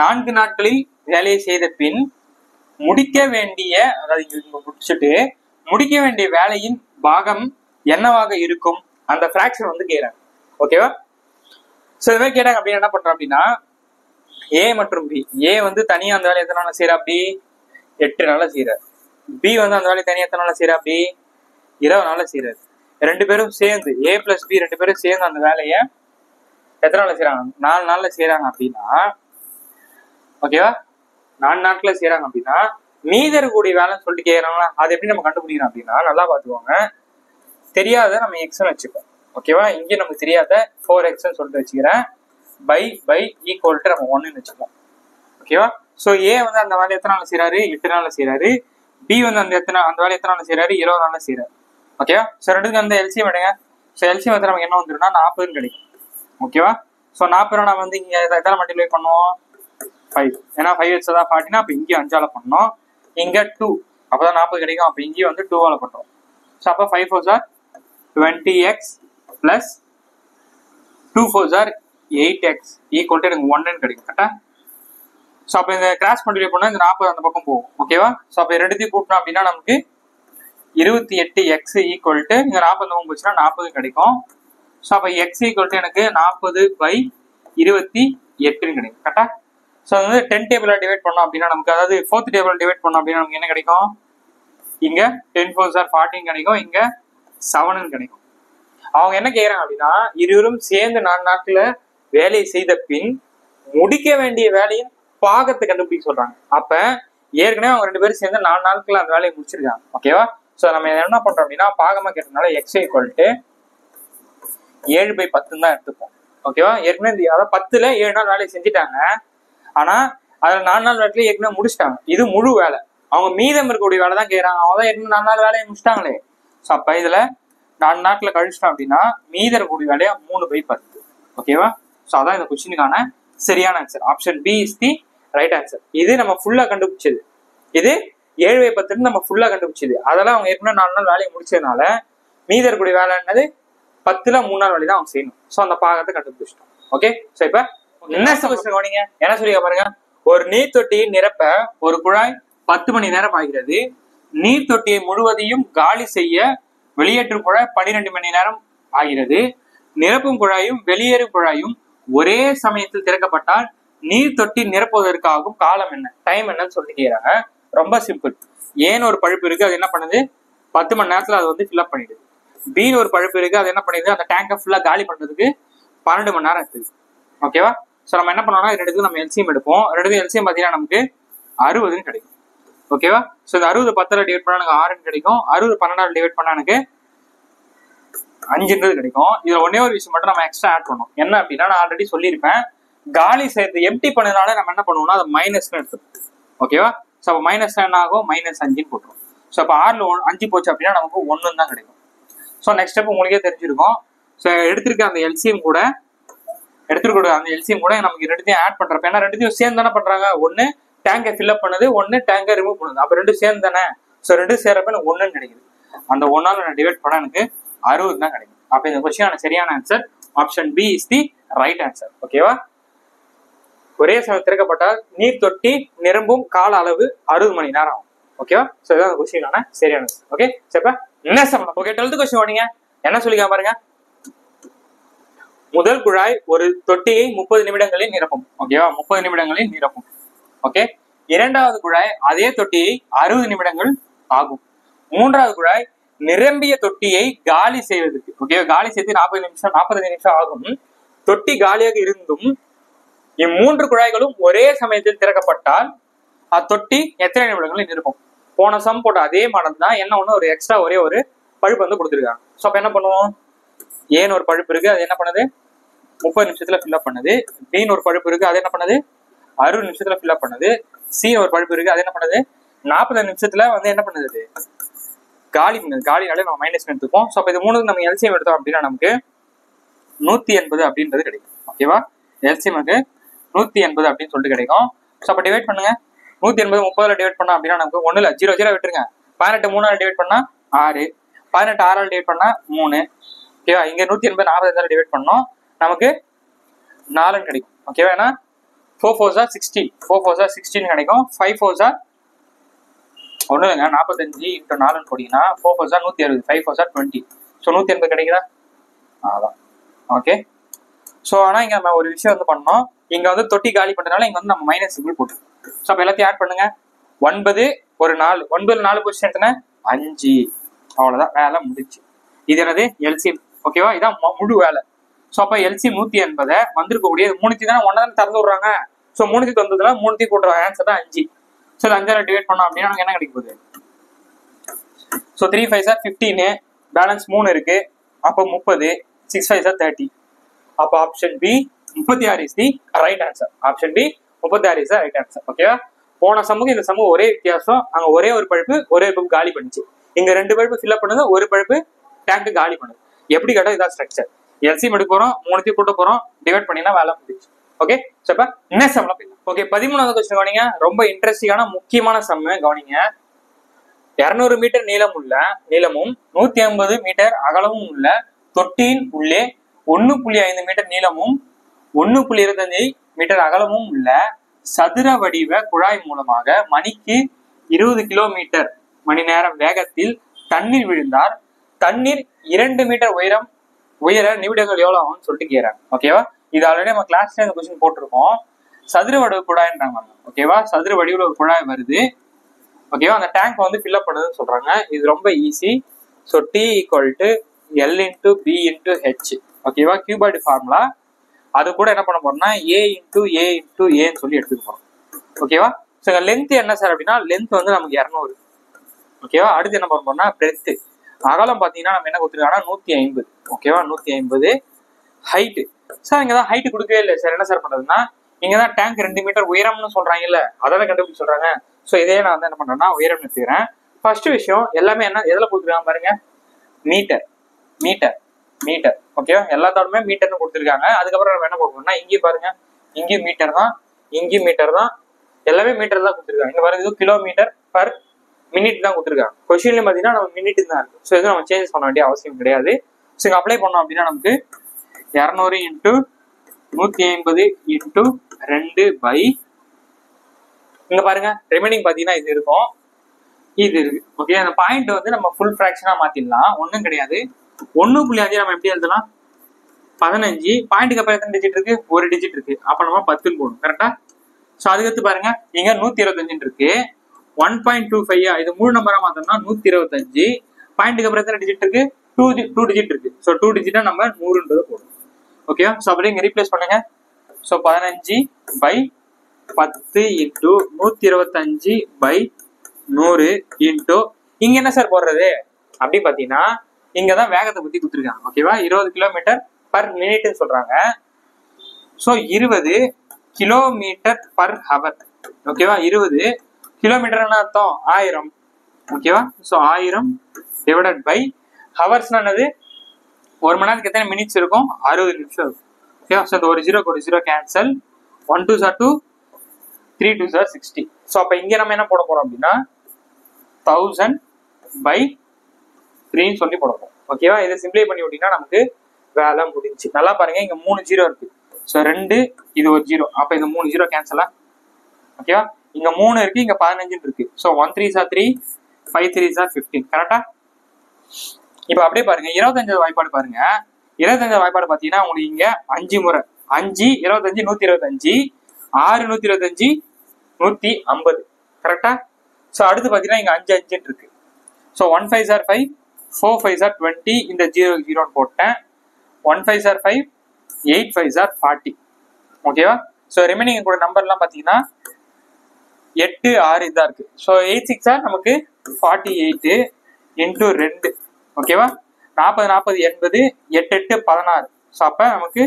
4 நாட்களில் வேலையை செய்த பின் முடிக்க வேண்டிய, அதாவது முடிச்சுட்டு முடிக்க வேண்டிய வேலையின் பாகம் என்னவாக இருக்கும்? அந்த பிராக்ஷன் வந்து கேட்றாங்க. ஓகேவா? ஸோ இது மாதிரி கேட்டாங்க அப்படின்னு என்ன பண்றோம் அப்படின்னா ஏ மற்றும் பி, ஏ வந்து தனியா அந்த வேலையை எத்தனை நாள் செய்யறா? அப்படி 8 நாள்ல செய்யறாரு. பி வந்து அந்த வேலையை தனியா எத்தனை நாள்ல செய்யறா? அப்படி 20 நாள்ல செய்யறாரு. 2 பேரும் சேர்ந்து ஏ பிளஸ் பி 2 பேரும் சேர்ந்து அந்த வேலையை எத்தனை நாள்ல செய்யறாங்க? 4 நாள்ல செய்யறாங்க அப்படின்னா ஓகேவா? 4 நாட்கள செய்யறாங்க அப்படின்னா மீதர் கூடிய வேலைன்னு சொல்லிட்டு கேட்கறாங்களா? அதை எப்படி நம்ம கண்டுபிடிக்கிறோம் அப்படின்னா நல்லா பார்த்துக்கோங்க. தெரியாத நம்ம எக்ஸ்ன்னு வச்சுப்போம். ஓகேவா? இங்கே நமக்கு தெரியாத 4x சொல்லிட்டு வச்சுக்கிறேன். பை ஈக்குவல் டு நம்ம 1ன்னு வச்சுக்கலாம். ஓகேவா? ஸோ ஏ வந்து அந்த வேலையை எத்தனை நாள் செய்யறாரு? 8 நாள்ல செய்யறாரு. பி வந்து அந்த வேலையை எத்தனை நாள் செய்யறாரு? 20 நாள்ல செய்யறாரு. ஓகேவா? ஸோ ரெண்டுக்கு அந்த எல்சிஎம் எடுங்க. ஸோ எல்சிஎம் வந்து நமக்கு என்ன வந்துருன்னா 40 கிடைக்கும். ஓகேவா? ஸோ 40 நம்ம வந்து இங்க எத்தனை மல்டிப்ளை பண்ணுவோம்? 5. ஏன்னா 5 வச்சதா 40, அப்ப இங்கேயும் 5ஆல பண்ணோம். இங்க 2, அப்பதான் 40 கிடைக்கும். அப்ப இங்கேயும் வந்து 2ஆல பண்றோம். ஸோ அப்ப 5 4s are 20x plus 2 4s are 8x equal to எனக்கு 1 கிடைக்கும். கரெக்டா? ஸோ அப்ப இந்த கிராஸ் மல்டிப்ளை பண்ணா இந்த 40 அந்த பக்கம் போகும். ஓகேவா? ஸோ அப்ப ரெண்டுத்தையும் கூட்டணும் அப்படின்னா நமக்கு 28x ஈக்குவல் டு இங்க 40 அந்த பக்கம் போச்சுன்னா 40 கிடைக்கும். ஸோ அப்ப x ஈக்குவல் டு எனக்கு 40/28 கிடைக்கும். கரெக்டா? ஸோ அது வந்து 10 டேபிள டிவைட் பண்ணோம் அப்படின்னா நமக்கு, அதாவது 4th டேபிள் டிவைட் பண்ணோம் அப்படின்னா நமக்கு என்ன கிடைக்கும்? இங்க 10 4s are 14 கிடைக்கும். இங்க 7 கிடைக்கும். அவங்க என்ன கேட்கறாங்க அப்படின்னா இருவரும் சேர்ந்து 4 நாட்கள வேலையை செய்த பின் முடிக்க வேண்டிய வேலையின் பாகத்தை கண்டுபிடிக்க சொல்றாங்க. அப்ப ஏற்கனவே அவங்க 2 பேரும் சேர்ந்து 4 நாட்கள் அந்த வேலையை முடிச்சிருக்காங்க. ஓகேவா? ஸோ நம்ம என்ன பண்றோம் அப்படின்னா பாகமா கேட்டதுனால x ஈக்குவல் டு 7/10 தான் எடுத்துப்போம். ஓகேவா? ஏற்கனவே அதாவது 10ல 7 நாள் வேலையை செஞ்சுட்டாங்க. ஆனா அதுல 4 நாள் வேலையில ஏற்கனவே முடிச்சிட்டாங்க. இது முழு வேலை. அவங்க மீதம் இருக்கக்கூடிய வேலை தான் கேட்கறாங்க. அவங்க தான் ஏற்கனவே 4 நாள் வேலையை முடிச்சிட்டாங்களே. ஸோ அப்போ இதுல 4 நாட்கள் கழிச்சிட்டோம் அப்படின்னா மீத இருக்கக்கூடிய வேலையா 3/10. ஓகேவா? ஸோ அதான் இந்த கொஸ்டினுக்கான சரியான answer. Option B is the right answer. இது நம்ம ஃபுல்லா கண்டுபிடிச்சது. இது 7/10 நம்ம ஃபுல்லா கண்டுபிடிச்சது. அதெல்லாம் அவங்க ஏற்கனவே 4 நாள் வேலையை முடிச்சதுனால மீத இருக்கக்கூடிய வேலை என்னது 10ல் 3 நாள் வேலை தான் அவங்க செய்யணும். ஸோ அந்த பாகத்தை கண்டுபிடிச்சிட்டோம். ஓகே, ஸோ இப்ப நெக்ஸ்ட் கொஸ்டின் கவனிங்க. என்ன சொல்லி பாருங்க. ஒரு நீர் தொட்டியை நிரப்ப ஒரு குழாய் 10 மணி நேரம் ஆகிறது. நீர் தொட்டியை முழுவதையும் காலி செய்ய வெளியேற்றும் குழாய் 12 மணி நேரம் ஆகிறது. நிரப்பும் குழாயும் வெளியேறும் குழாயும் ஒரே சமயத்தில் திறக்கப்பட்டால் நீர் தொட்டி நிரப்புவதற்காகும் காலம் என்ன, டைம் என்னன்னு சொல்லிட்டு கேட்கிறாங்க. ரொம்ப சிம்பிள். ஏன்னு ஒரு பழுப்பு இருக்கு, அது என்ன பண்ணுது 10 மணி நேரத்துல அது வந்து ஃபில்அப் பண்ணிடுது. பீன்னு ஒரு பழுப்பு இருக்கு, அது என்ன பண்ணிடுது அந்த டேங்கை ஃபுல்லா காலி பண்றதுக்கு 12 மணி நேரம் இருக்குது. ஓகேவா? ஸோ நம்ம என்ன பண்ணோம்னா ரெண்டுத்துக்கு நம்ம எல்சிஎம் எடுப்போம். ரெண்டு எல்சிஎம் பார்த்தீங்கன்னா நமக்கு 60ன்னு கிடைக்கும். ஓகேவா? ஸோ இந்த 60 10ல் டிவைட் பண்ணா எனக்கு 6ன்னு கிடைக்கும். 60 12ஆல் டிவைட் பண்ணா எனக்கு 5ன்றது கிடைக்கும். இதுல ஒன்னே ஒரு விஷயம் மட்டும் நம்ம எக்ஸ்ட்ரா ஆட் பண்ணோம். என்ன அப்படின்னா நான் ஆல்ரெடி சொல்லியிருப்பேன், காலி சேர்த்து எம்டி பண்ணதுனால நம்ம என்ன பண்ணுவோம்னா அதை மைனஸ்னு எடுத்துப்போம். ஓகேவா? ஸோ அப்போ மைனஸ் என்ன ஆகும், -5ன்னு போட்டுரும். ஸோ அப்போ 6ல் 5 போச்சு அப்படின்னா நமக்கு 1 தான் கிடைக்கும். ஸோ நெக்ஸ்ட் ஸ்டெப் உங்களுக்கே தெரிஞ்சிருக்கும். ஸோ எடுத்திருக்க அந்த எல்சிஎம் கூட நமக்கு ரெண்டுத்தையும் ஆட் பண்றப்ப ஏன்னா ரெண்டுத்தையும் சேர்ந்து தானே பண்றாங்க. ஒன்னு டேங்கை ஃபில்அப் பண்ணுது, ஒன்னு டேங்கை ரிமூவ் பண்ணுது. அப்ப ரெண்டும் சேர்ந்து தானே. ஸோ ரெண்டு சேர்றப்ப எனக்கு 1ன்னு கிடைக்குது. அந்த 1ஆல் நான் டிவைட் பண்ணா எனக்கு 60 தான் கிடைக்கும். அப்ப இந்த கொஸ்டினான சரியான answer option B is the right answer. ஓகேவா? ஒரே சமயம் திறக்கப்பட்டால் நீர் தொட்டி நிரம்பும் கால அளவு 60 மணி நேரம் ஆகும். ஓகேவா? ஸோ இதான் கொஸ்டினான சரியான ஆன்சர். ஓகே, சரிப்பா. ஓகே, 12th கொஸ்டின் ஓடிங்க. என்ன சொல்லிக்க பாருங்க. முதல் குழாய் ஒரு தொட்டியை 30 நிமிடங்களில் நிரப்பும். ஓகேவா? 30 நிமிடங்களில் நிரப்பும். ஓகே. இரண்டாவது குழாய் அதே தொட்டியை 60 நிமிடங்கள் ஆகும். மூன்றாவது குழாய் நிரம்பிய தொட்டியை காலி செய்வதற்கு, ஓகே, காலி செய்து 45 நிமிஷம் ஆகும். தொட்டி காலியாக இருந்தும் இம்மூன்று குழாய்களும் ஒரே சமயத்தில் திறக்கப்பட்டால் அத்தொட்டி எத்தனை நிமிடங்களில் நிரப்பும்? போன சம் போட்ட அதே மாடல் தான். என்ன ஒண்ணு ஒரு எக்ஸ்ட்ரா ஒரே ஒரு பழுப்பு வந்து கொடுத்துருக்காங்க. ஸோ அப்ப என்ன பண்ணுவோம், ஏன்னு ஒரு பழுப்பு இருக்கு, அது என்ன பண்ணுது 30 நிமிஷத்துல ஃபில்அப் பண்ணுது. பின்னு ஒரு பழுப்பு இருக்கு, அது என்ன பண்ணுது 60 நிமிஷத்துல ஃபில்அப் பண்ணுது. சி ஒரு பழுப்பு இருக்கு, அது என்ன பண்ணுது 40 நிமிஷத்துல வந்து என்ன பண்ணுது காலி பண்ணுது. காலினாலே நம்ம மைனஸ் எடுத்துப்போம். ஸோ அப்ப இது மூணு நம்ம எல்சிஎம் எடுத்தோம் அப்படின்னா நமக்கு 180 அப்படின்றது கிடைக்கும். ஓகேவா? எல்சிஎம்க்கு 180 அப்படின்னு சொல்லிட்டு கிடைக்கும். ஸோ அப்ப டிவைட் பண்ணுங்க. 180 30ல் டிவைட் பண்ணா அப்படின்னா நமக்கு 1 இல்லை 0 விட்டுருங்க. 18 3ஆல் டிவைட் பண்ணா 6, 18 6ஆல் டிவைட் பண்ணா 3. ஓகேவா? இங்க 180 40 டிவைட் பண்ணோம், நமக்கு 4 கிடைக்கும். ஓகேவா? ஏன்னா 4 4s are 60, 4 4s are 16 கிடைக்கும். 5 4s are ஒண்ணு இல்லைங்க, 45 × 4 போட்டீங்கன்னா 4 4s are 160, 5 4s are 20. So 180 கிடைக்குதா? அதான். ஓகே. ஸோ ஆனா இங்க நம்ம ஒரு விஷயம் வந்து பண்ணோம். இங்க வந்து தொட்டி காலி பண்றதுனால இங்க வந்து நம்ம மைனஸ் சிம்பிள் போட்டு. ஸோ அப்ப எல்லாத்தையும் ஆட் பண்ணுங்க. 9 ஒரு 4, 9 4 பொசிஷன் எத்தனை 5. அவ்வளவுதான், வேலை முடிச்சு. இது என்னது எல்சிஎம். ஓகேவா? இதான் முழு வேலை. ஸோ அப்ப எல்சிஎம் 180 வந்திருக்கக்கூடிய 3 தானே ஒன்னா தானே திறந்து விடுறாங்க. ஸோ 3 தந்ததுல 3 கூட்டுற ஆன்சர் தான் 5. ஸோ 5ஆல் டிவைட் பண்ணோம் அப்படின்னா நமக்கு என்ன கிடைக்க போகுது? ஸோ 3 5s are 15, பேலன்ஸ் 3 இருக்கு. அப்போ 30, 6 5s are 30. அப்போ option B 36 is the right answer. Option B 36 is the right answer. ஓகேவா? போன சமூகம் இந்த சமூகம் ஒரே வித்தியாசம். அங்க ஒரே ஒரு பழுப்பு காலி பண்ணிச்சு. இங்க 2 பழுப்பு ஃபில்அப் பண்ணுது, ஒரு பழுப்பு டேங்க் காலி பண்ணுது. எப்படி கேட்டா இதான் ஸ்ட்ரக்சர். எல்சிஎம் எடுக்க போறோம், 3 கூட்ட போறோம், டிவைட் பண்ணினா வேலை முடிச்சு. ஓகே. ஸோ இப்ப என்ன சம்ல போயிடலாம். ஓகே, 13வது கொஸ்டின் கவனிங்க. ரொம்ப இன்ட்ரெஸ்டிங்கான முக்கியமான சம் கவனிங்க. 200 மீட்டர் நீளமும் 150 மீட்டர் அகலமும் உள்ள தொட்டியின் உள்ளே 1.5 மீட்டர் நீளமும் 1.25 மீட்டர் அகலமும் உள்ள சதுர வடிவ குழாய் மூலமாக மணிக்கு 20 கிலோமீட்டர் மணி நேரம் வேகத்தில் தண்ணீர் விழுந்தார். தண்ணீர் 2 மீட்டர் உயர நிமிடங்கள் எவ்வளவு ஆகும்னு சொல்லிட்டு கேட்கிறாங்க. ஓகேவா? இது ஆல்ரெடி நம்ம கிளாஸ்ல இந்த கொஸ்டின் போட்டிருக்கோம். சதுர வடிவ குழாய்ன்றாங்க. ஓகேவா? சதுர வடிவில் ஒரு குழாய் வருது. ஓகேவா? அந்த டேங்க் வந்து ஃபில்அப் பண்ணுதுன்னு சொல்றாங்க. இது ரொம்ப easy. So T = L × B × H. ஓகேவா? Cuboid formula. அது கூட என்ன பண்ண போறோம்னா A × A × A சொல்லி எடுத்துக்க போறோம். ஓகேவா? ஸோ லென்த் என்ன சார் அப்படின்னா லென்த் வந்து நமக்கு 200. ஓகேவா? அடுத்து என்ன பண்ண போறோம்னா பிரெத். அகலம் பாத்தீங்கன்னா நம்ம என்ன கொடுத்துருக்காங்கன்னா 150. ஓகேவா? 150. ஹைட்டு சார் இங்கதான் ஹைட் கொடுக்கவே இல்லை சார். என்ன சார் பண்றதுன்னா இங்கதான் டேங்க் 2 மீட்டர் உயரம்னு சொல்றாங்கல்ல, அதான கண்டுபிடிச்சு சொல்றாங்க. ஸோ இதே நான் வந்து என்ன பண்றேன்னா உயரம் எடுத்துக்கிறேன். ஃபர்ஸ்ட் விஷயம் எல்லாமே என்ன எதுல கொடுத்துருக்காங்க பாருங்க, மீட்டர் மீட்டர் மீட்டர். ஓகேவா, எல்லாத்தோடுமே மீட்டர்னு கொடுத்துருக்காங்க. அதுக்கப்புறம் நம்ம என்ன பார்க்கணும்னா இங்கேயும் பாருங்க, இங்கேயும் மீட்டர் தான், இங்கேயும் மீட்டர் தான், எல்லாமே மீட்டர் தான் கொடுத்துருக்காங்க. இங்க பாருங்க கிலோமீட்டர் பர் மினிட் தான் கொடுத்துருக்காங்க. கொஸ்டின்ல பாத்தீங்கன்னா நம்ம மினிட் தான் இருக்கு. ஸோ எதுவும் நம்ம சேஞ்சஸ் பண்ண வேண்டிய அவசியம் கிடையாது. ஸோ இங்க அப்ளை பண்ணோம் அப்படின்னா நமக்கு 200 × 150 × 2 இங்க பாருங்க ரிமைனிங் பாத்தீங்கன்னா இது இருக்கும், இது இருக்கு. ஓகே, அந்த பாயிண்ட் வந்து நம்ம ஃபுல் ஃபிராக்ஷனா மாத்திடலாம், ஒன்றும் கிடையாது. 1.5 நம்ம எப்படி எழுதலாம், 15. பாயிண்ட்டுக்கு அப்புறம் எத்தனை டிஜிட் இருக்கு, ஒரு டிஜிட் இருக்கு. அப்ப நம்ம 10 போடணும், கரெக்டா? ஸோ அதுக்கடுத்து பாருங்க இங்க 125 இருக்கு, 1.25 இது 3 நம்பரா மாத்தோம்னா 125. பாயிண்ட்டுக்கு அப்புறம் எத்தனை டிஜிட் இருக்கு, 2 டிஜிட் இருக்கு. ஸோ 2 டிஜிட்டா நம்ம 100 போடணும். ஓகேவா, ஸோ அப்படியே இங்க ரீப்ளேஸ் பண்ணுங்க. ஸோ 15/10 × 125/100 இன்டூ இங்க என்ன சார் போடுறது அப்படி பாத்தீங்கன்னா இங்கதான் வேகத்தை பத்தி கொடுத்துருக்காங்க. ஓகேவா, 20 கிலோமீட்டர் பர் மினிட்னு சொல்றாங்க. So 20 kilometre per hour. ஓகேவா, 20 கிலோமீட்டர் அர்த்தம் 1000. ஓகேவா, ஸோ 1000 டிவைடட் பை ஹவர்ஸ்னா என்னது, ஒரு மணி நேரத்துக்கு எத்தனை மினிட்ஸ் இருக்கும், 60 நிமிஷம் இருக்கும். ஓகேவா, ஸோ ஒரு 0 கேன்சல், 1 2 2 3 2 60. ஸோ அப்ப இங்க நம்ம என்ன போட போறோம் அப்படின்னா 1000/3 சொல்லி போட போறோம். ஓகேவா, இதை சிம்பிளை பண்ணி விட்டீங்கன்னா நமக்கு வேலை முடிஞ்சு. நல்லா பாருங்க இங்க 3 0 இருக்கு. ஸோ 2 இது ஒரு 0, அப்ப இந்த 3 0 கேன்சலா. ஓகேவா, இங்க 3 இருக்கு, இங்க 15 இருக்கு. ஸோ 1 3 3 5 3 15. கரெக்டா? இப்ப அப்படியே பாருங்க 25 வாய்ப்பாடு பாருங்க. 25 வாய்ப்பாடு பாத்தீங்கன்னா உங்களுக்கு இங்க 5 முறை 5 25 125, 6 125 150. கரெக்டா? ஸோ அடுத்து பாத்தீங்கன்னா இங்க 5 5 இருக்கு. ஸோ 1 5 5 4 5 20, இந்த 0 0 போட்டேன். 1 5 5 8 5 40. ஓகேவா, ஸோ ரிமைனிங் கூட நம்பர்லாம் பாத்தீங்கன்னா 8 6 இதா இருக்கு. ஸோ 8 6 நமக்கு 48 இன்டூ 2. ஓகேவா, 40 40 80, 8 8 16. ஸோ அப்ப நமக்கு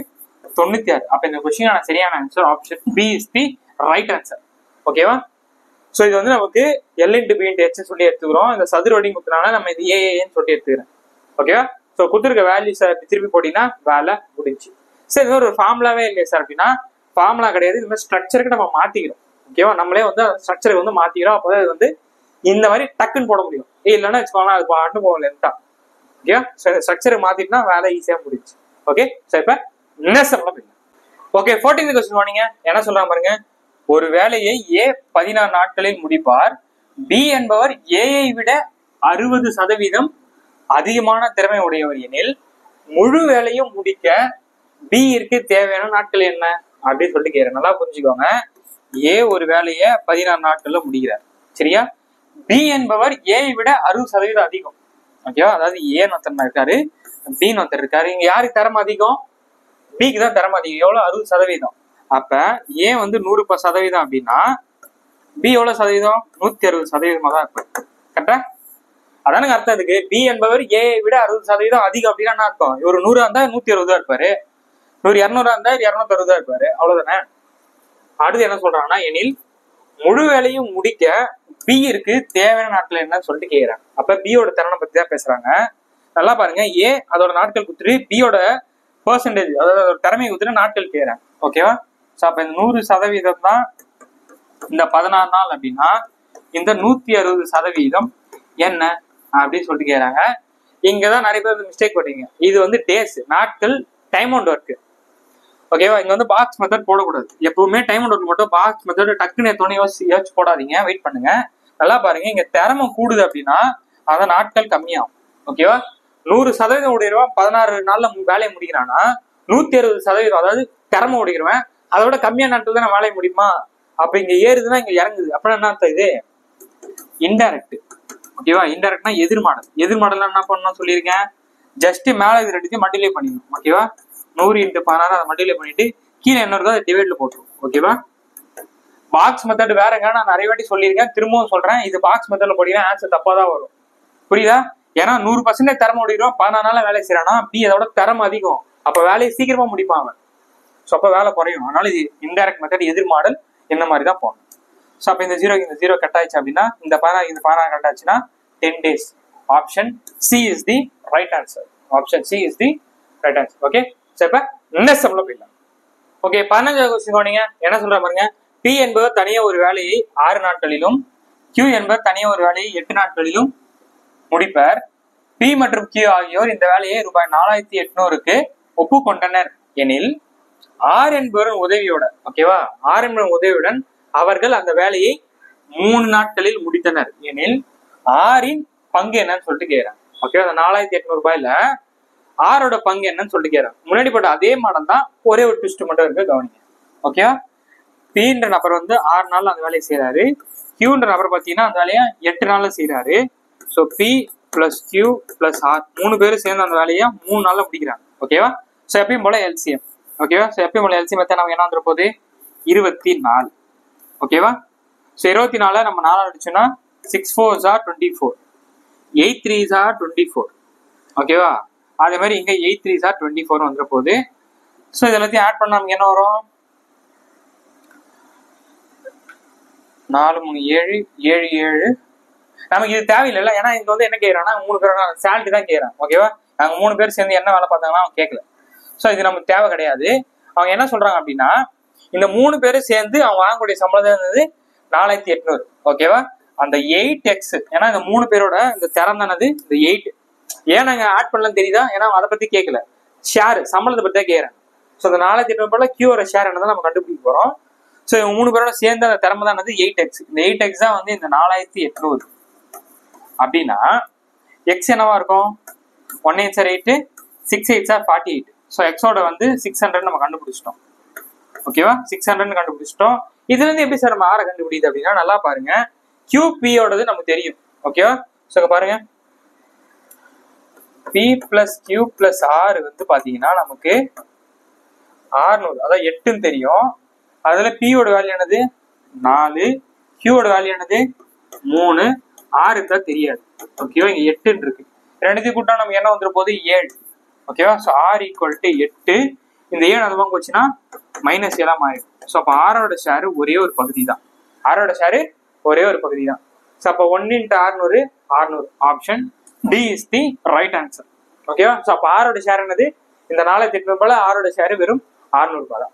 96. அப்ப இந்த கொஸ்டின் சரியான answer option B is the right answer. ஓகேவா, ஸோ இது வந்து நமக்கு L × B × H சொல்லி எடுத்துக்கிறோம். இந்த சதுர வடி கொடுத்தனால நம்ம இது ஏஏன்னு சொல்லி எடுத்துக்கிறேன். ஓகேவா, ஸோ கொடுத்துருக்க வேல்யூ சார் திருப்பி போட்டீங்கன்னா வேலை முடிஞ்சு. சார் இது ஒரு ஃபார்முலாவே இல்லையா சார் அப்படின்னா ஃபார்முலா கிடையாது, இந்த மாதிரி ஸ்ட்ரக்சருக்கு நம்ம மாத்திக்கிறோம். ஓகேவா, நம்மளே வந்து ஸ்ட்ரக்சரை வந்து மாத்திக்கிறோம். அப்போ இது வந்து இந்த மாதிரி டக்குன்னு போட முடியும். இல்லைன்னா வச்சுக்கோங்களேன் அது பாட்டு போகல லென்த்தா. ஓகேவா, ஸோ இந்த ஸ்ட்ரக்சரை மாத்திட்டுனா வேலை ஈஸியா முடிஞ்சு. ஓகே, ஸோ இப்ப நெக்ஸ்ட் பண்ணலாம். ஓகே, 14th கொஸ்டின் வாங்க. என்ன சொல்றாங்க பாருங்க, ஒரு வேலையை A 16 நாட்களில் முடிப்பார். B என்பவர் A ஐ விட 60% அதிகமான திறமை உடையவர் எனில் முழு வேலையும் முடிக்க B ற்கு தேவையான நாட்கள் என்ன அப்படின்னு சொல்லிட்டு கேட்கிறேன். நல்லா புரிஞ்சுக்கோங்க. A ஒரு வேலையை 16 நாட்கள்ல முடிக்கிறார், சரியா? B என்பவர் A ஐ விட 60% அதிகம். ஓகேவா, அதாவது A ஒருத்தர் இருக்காரு, B ஒருத்தர் இருக்காரு. இங்க யாருக்கு திறமை அதிகம், Bக்கு தான் திறமை அதிகம். எவ்வளவு, 60%. அப்ப A வந்து 100% அப்படின்னா B எவ்வளவு சதவீதம், 160% தான் இருப்பாரு. கரெக்டா? அதானுங்க அர்த்தம். இதுக்கு B என்பவர் A ஐ விட 60% அதிகம் அப்படின்னா என்ன அர்த்தம், இவர் 100 இருந்தா 160 இருப்பாரு, 200 இருந்தா 260 இருப்பாரு, அவ்வளவுதானே. அடுத்து என்ன சொல்றாங்கன்னா, எனில் முழு வேலையும் முடிக்க B ற்கு தேவையான நாட்கள் என்னன்னு சொல்லிட்டு கேக்குறாங்க. அப்ப B யோட திறனை பத்தி தான் பேசுறாங்க. நல்லா பாருங்க, A அதோட நாட்கள் குத்துட்டு B யோட பெர்சன்டேஜ் அதாவது அதோட திறமையை குத்துட்டு நாட்கள் கேக்குறாங்க. ஓகேவா, ஸோ அப்ப இந்த 100% தான் இந்த 16 நாள் அப்படின்னா இந்த 160% என்ன அப்படின்னு சொல்லிட்டு கேக்குறாங்க. இங்கதான் நிறைய பேர் மிஸ்டேக் பண்ணீங்க. இது வந்து டேஸ், நாட்கள், டைம் அவுட் ஒர்க். ஓகேவா, இங்க வந்து பாக்ஸ் மெத்தட் போடக்கூடாது. எப்பவுமே டைம் அவுட் ஒர்க் மட்டும் பாக்ஸ் மெத்தட் டக்குன்னு துணை யோசிச்சு போடாதீங்க, வெயிட் பண்ணுங்க. நல்லா பாருங்க, இங்க திறமை கூடுது அப்படின்னா அந்த நாட்கள் கம்மியாகும். ஓகேவா, 100% உடையவன் 16 நாள்ல வேலையை முடிக்கிறான்னா 160% அதாவது திறமை உடைக்கிறவன் அதோட கம்மியான நாட்கள் தான் வேலையை முடியுமா? அப்ப இங்க ஏறுதுன்னா இங்க இறங்குது. அப்படின்னா என்ன அர்த்தம், இது இன்டைரக்ட். ஓகேவா, இன்டைரக்ட்னா எதிர்மாடல். எதிர்மாடல் என்ன பண்ணணும் சொல்லியிருக்கேன், ஜஸ்ட் மேல இது ரெண்டுத்தையும் மல்டிப்ளை பண்ணிக்கணும். ஓகேவா, 100 × 16 அதை மல்டிப்ளை பண்ணிட்டு கீழே என்ன இருக்கோ அதை டிவைட்ல போட்டுரும். ஓகேவா, பாக்ஸ் மெத்தட் வேறங்க, நான் நிறைய வாட்டி சொல்லியிருக்கேன், திரும்பவும் சொல்றேன். இது பாக்ஸ் மெத்தட்ல போட்டீங்கன்னா ஆன்சர் தப்பா தான் வரும். புரியுதா? ஏன்னா 100% திறமை முடிக்கிறோம், 14 நாள்ல வேலை செய்யறானா B அதோட திறமை அதிகம். அப்ப வேலையை சீக்கிரமா முடிப்பாங்க, ஸோ அப்ப வேலை குறையும். அதனால இது இன்டைரக்ட் மெத்தட், எதிர்மாடல், இந்த மாதிரி தான் போகணும். ஸோ அப்ப இந்த 0 கட் ஆயிடுச்சு அப்படின்னா இந்த 16 கட் ஆச்சுன்னா 10 days. Option C is the right answer. Option C is the right answer. Okay, so இப்ப நெக்ஸ்ட் சம்ல போயிடலாம். ஓகே, 15வது क्वेश्चन கவனிங்க. என்ன சொல்ற பாருங்க. P என்பவர் தனியா ஒரு வேலையை 6 நாட்களிலும் Q என்பவர் தனியா ஒரு வேலையை 8 நாட்களிலும் முடிப்பர். P மற்றும் Q ஆகியோர் இந்த வேலையை ரூபாய் 4800க்கு ஒப்புக்கொண்டனர் எனில் R என்பவரின் உதவியோட, ஓகேவா, R என்பவரின் உதவியுடன் அவர்கள் அந்த வேலையை 3 நாட்களில் முடித்தனர் எனில் ஆரின் பங்கு என்னன்னு சொல்லிட்டு கேக்குறாங்க. ஓகேவா, அந்த 4800 ரூபாயில ஆரோட பங்கு என்னன்னு சொல்லிட்டு கேக்குறாங்க. முன்னாடி போட்ட அதே மாடல் தான், ஒரே ஒரு ட்விஸ்ட் மட்டும் இருக்கு, கவனிங்க. ஓகேவா, Pன்ற நபர் வந்து 6 நாள்ல அந்த வேலையை செய்யறாரு. Qன்ற நபர் பாத்தீங்கன்னா அந்த வேலையை 8 நாள்ல செய்யறாரு. So P plus Q plus R 3 பேரும் சேர்ந்து அந்த வேலையை 3 நாள்ல முடிக்கிறாங்க. ஓகேவா, ஸோ எப்பயும் போல எல்சிஎம். ஓகேவா, ஸோ எப்பயும் போல எல்சிஎம் எத்தனை நமக்கு என்ன வந்துட போகுது? 24. ஓகேவா, ஸோ 24 நம்ம 4 அடிச்சோம்னா 6 4s are 24, 8 3s are 24. ஓகேவா, அதே மாதிரி இங்க 8 3s are 24 வந்துட போகுது. ஸோ இது எல்லாத்தையும் ஆட் பண்ண நமக்கு என்ன வரும்? 4 3 7 7 7. நமக்கு இது தேவையில்லை, ஏன்னா இங்க வந்து என்ன கேட்கறாங்கன்னா 3 பேரோட சேலரி தான் கேட்கறான். ஓகேவா, நாங்க 3 பேர் சேர்ந்து என்ன வேலை பார்த்தாங்கன்னா அவன் கேட்கல. ஸோ இது நமக்கு தேவை கிடையாது. அவங்க என்ன சொல்றாங்க அப்படின்னா, இந்த 3 பேரும் சேர்ந்து அவங்க வாங்கக்கூடிய சம்பளம் இருந்தது 4800. ஓகேவா, அந்த 8x, ஏன்னா இந்த 3 பேரோட இந்த திறந்தானது இந்த 8. ஏன் நாங்க ஆட் பண்ணலாம் தெரியுதா? ஏன்னா அதை பத்தி கேட்கல, ஷேர் சம்பளத்தை பத்தி தான் கேட்கறேன். ஸோ அந்த 4800 கியூர ஷேர் என்னதான் நம்ம கண்டுபிடிக்க போறோம். ஸோ இவங்க 3 பேரோட சேர்ந்து அந்த திறமை தானது 8x. இந்த 8x தான் வந்து இந்த 4800 அப்படின்னா எக்ஸ் என்னவா இருக்கும்? 1 8s are 8, 6 8s are 48. So எக்ஸோட வந்து 600 நம்ம கண்டுபிடிச்சிட்டோம். ஓகேவா, 600 கண்டுபிடிச்சிட்டோம். இதுல இருந்து எப்படி சார் நம்ம ஆரை கண்டுபிடிக்குது அப்படின்னா, நல்லா பாருங்க, QPயோடது நமக்கு தெரியும். ஓகேவா, ஸோ பாருங்க, P plus Q plus R வந்து பாத்தீங்கன்னா நமக்கு 600, அதாவது 8ன்னு தெரியும். அதுல Pயோட வேல்யூ என்னது? 4, Qயோட வேல்யூ என்னது? 3, R தான் தெரியாது. ஓகேவா, இங்க 8 இருக்கு. ரெண்டுத்தையும் கூட்டா நமக்கு என்ன வந்துட போகுது? 7. ஓகேவா, ஸோ R ஈக்குவல் டு 8. இந்த 7 அந்த பக்கம் போச்சுன்னா -7 மாறிடும். ஸோ அப்போ ஆரோட ஷேரு ஒரே ஒரு பகுதி தான். ஆரோட ஷேரு ஒரே ஒரு பகுதி தான். ஸோ அப்போ 1 × 600 600. Option D is the right answer. ஓகேவா, ஸோ அப்போ ஆரோட ஷேர் என்னது? இந்த 4800 போல ஆரோட ஷேரு வெறும் 600 ரூபாய் தான்.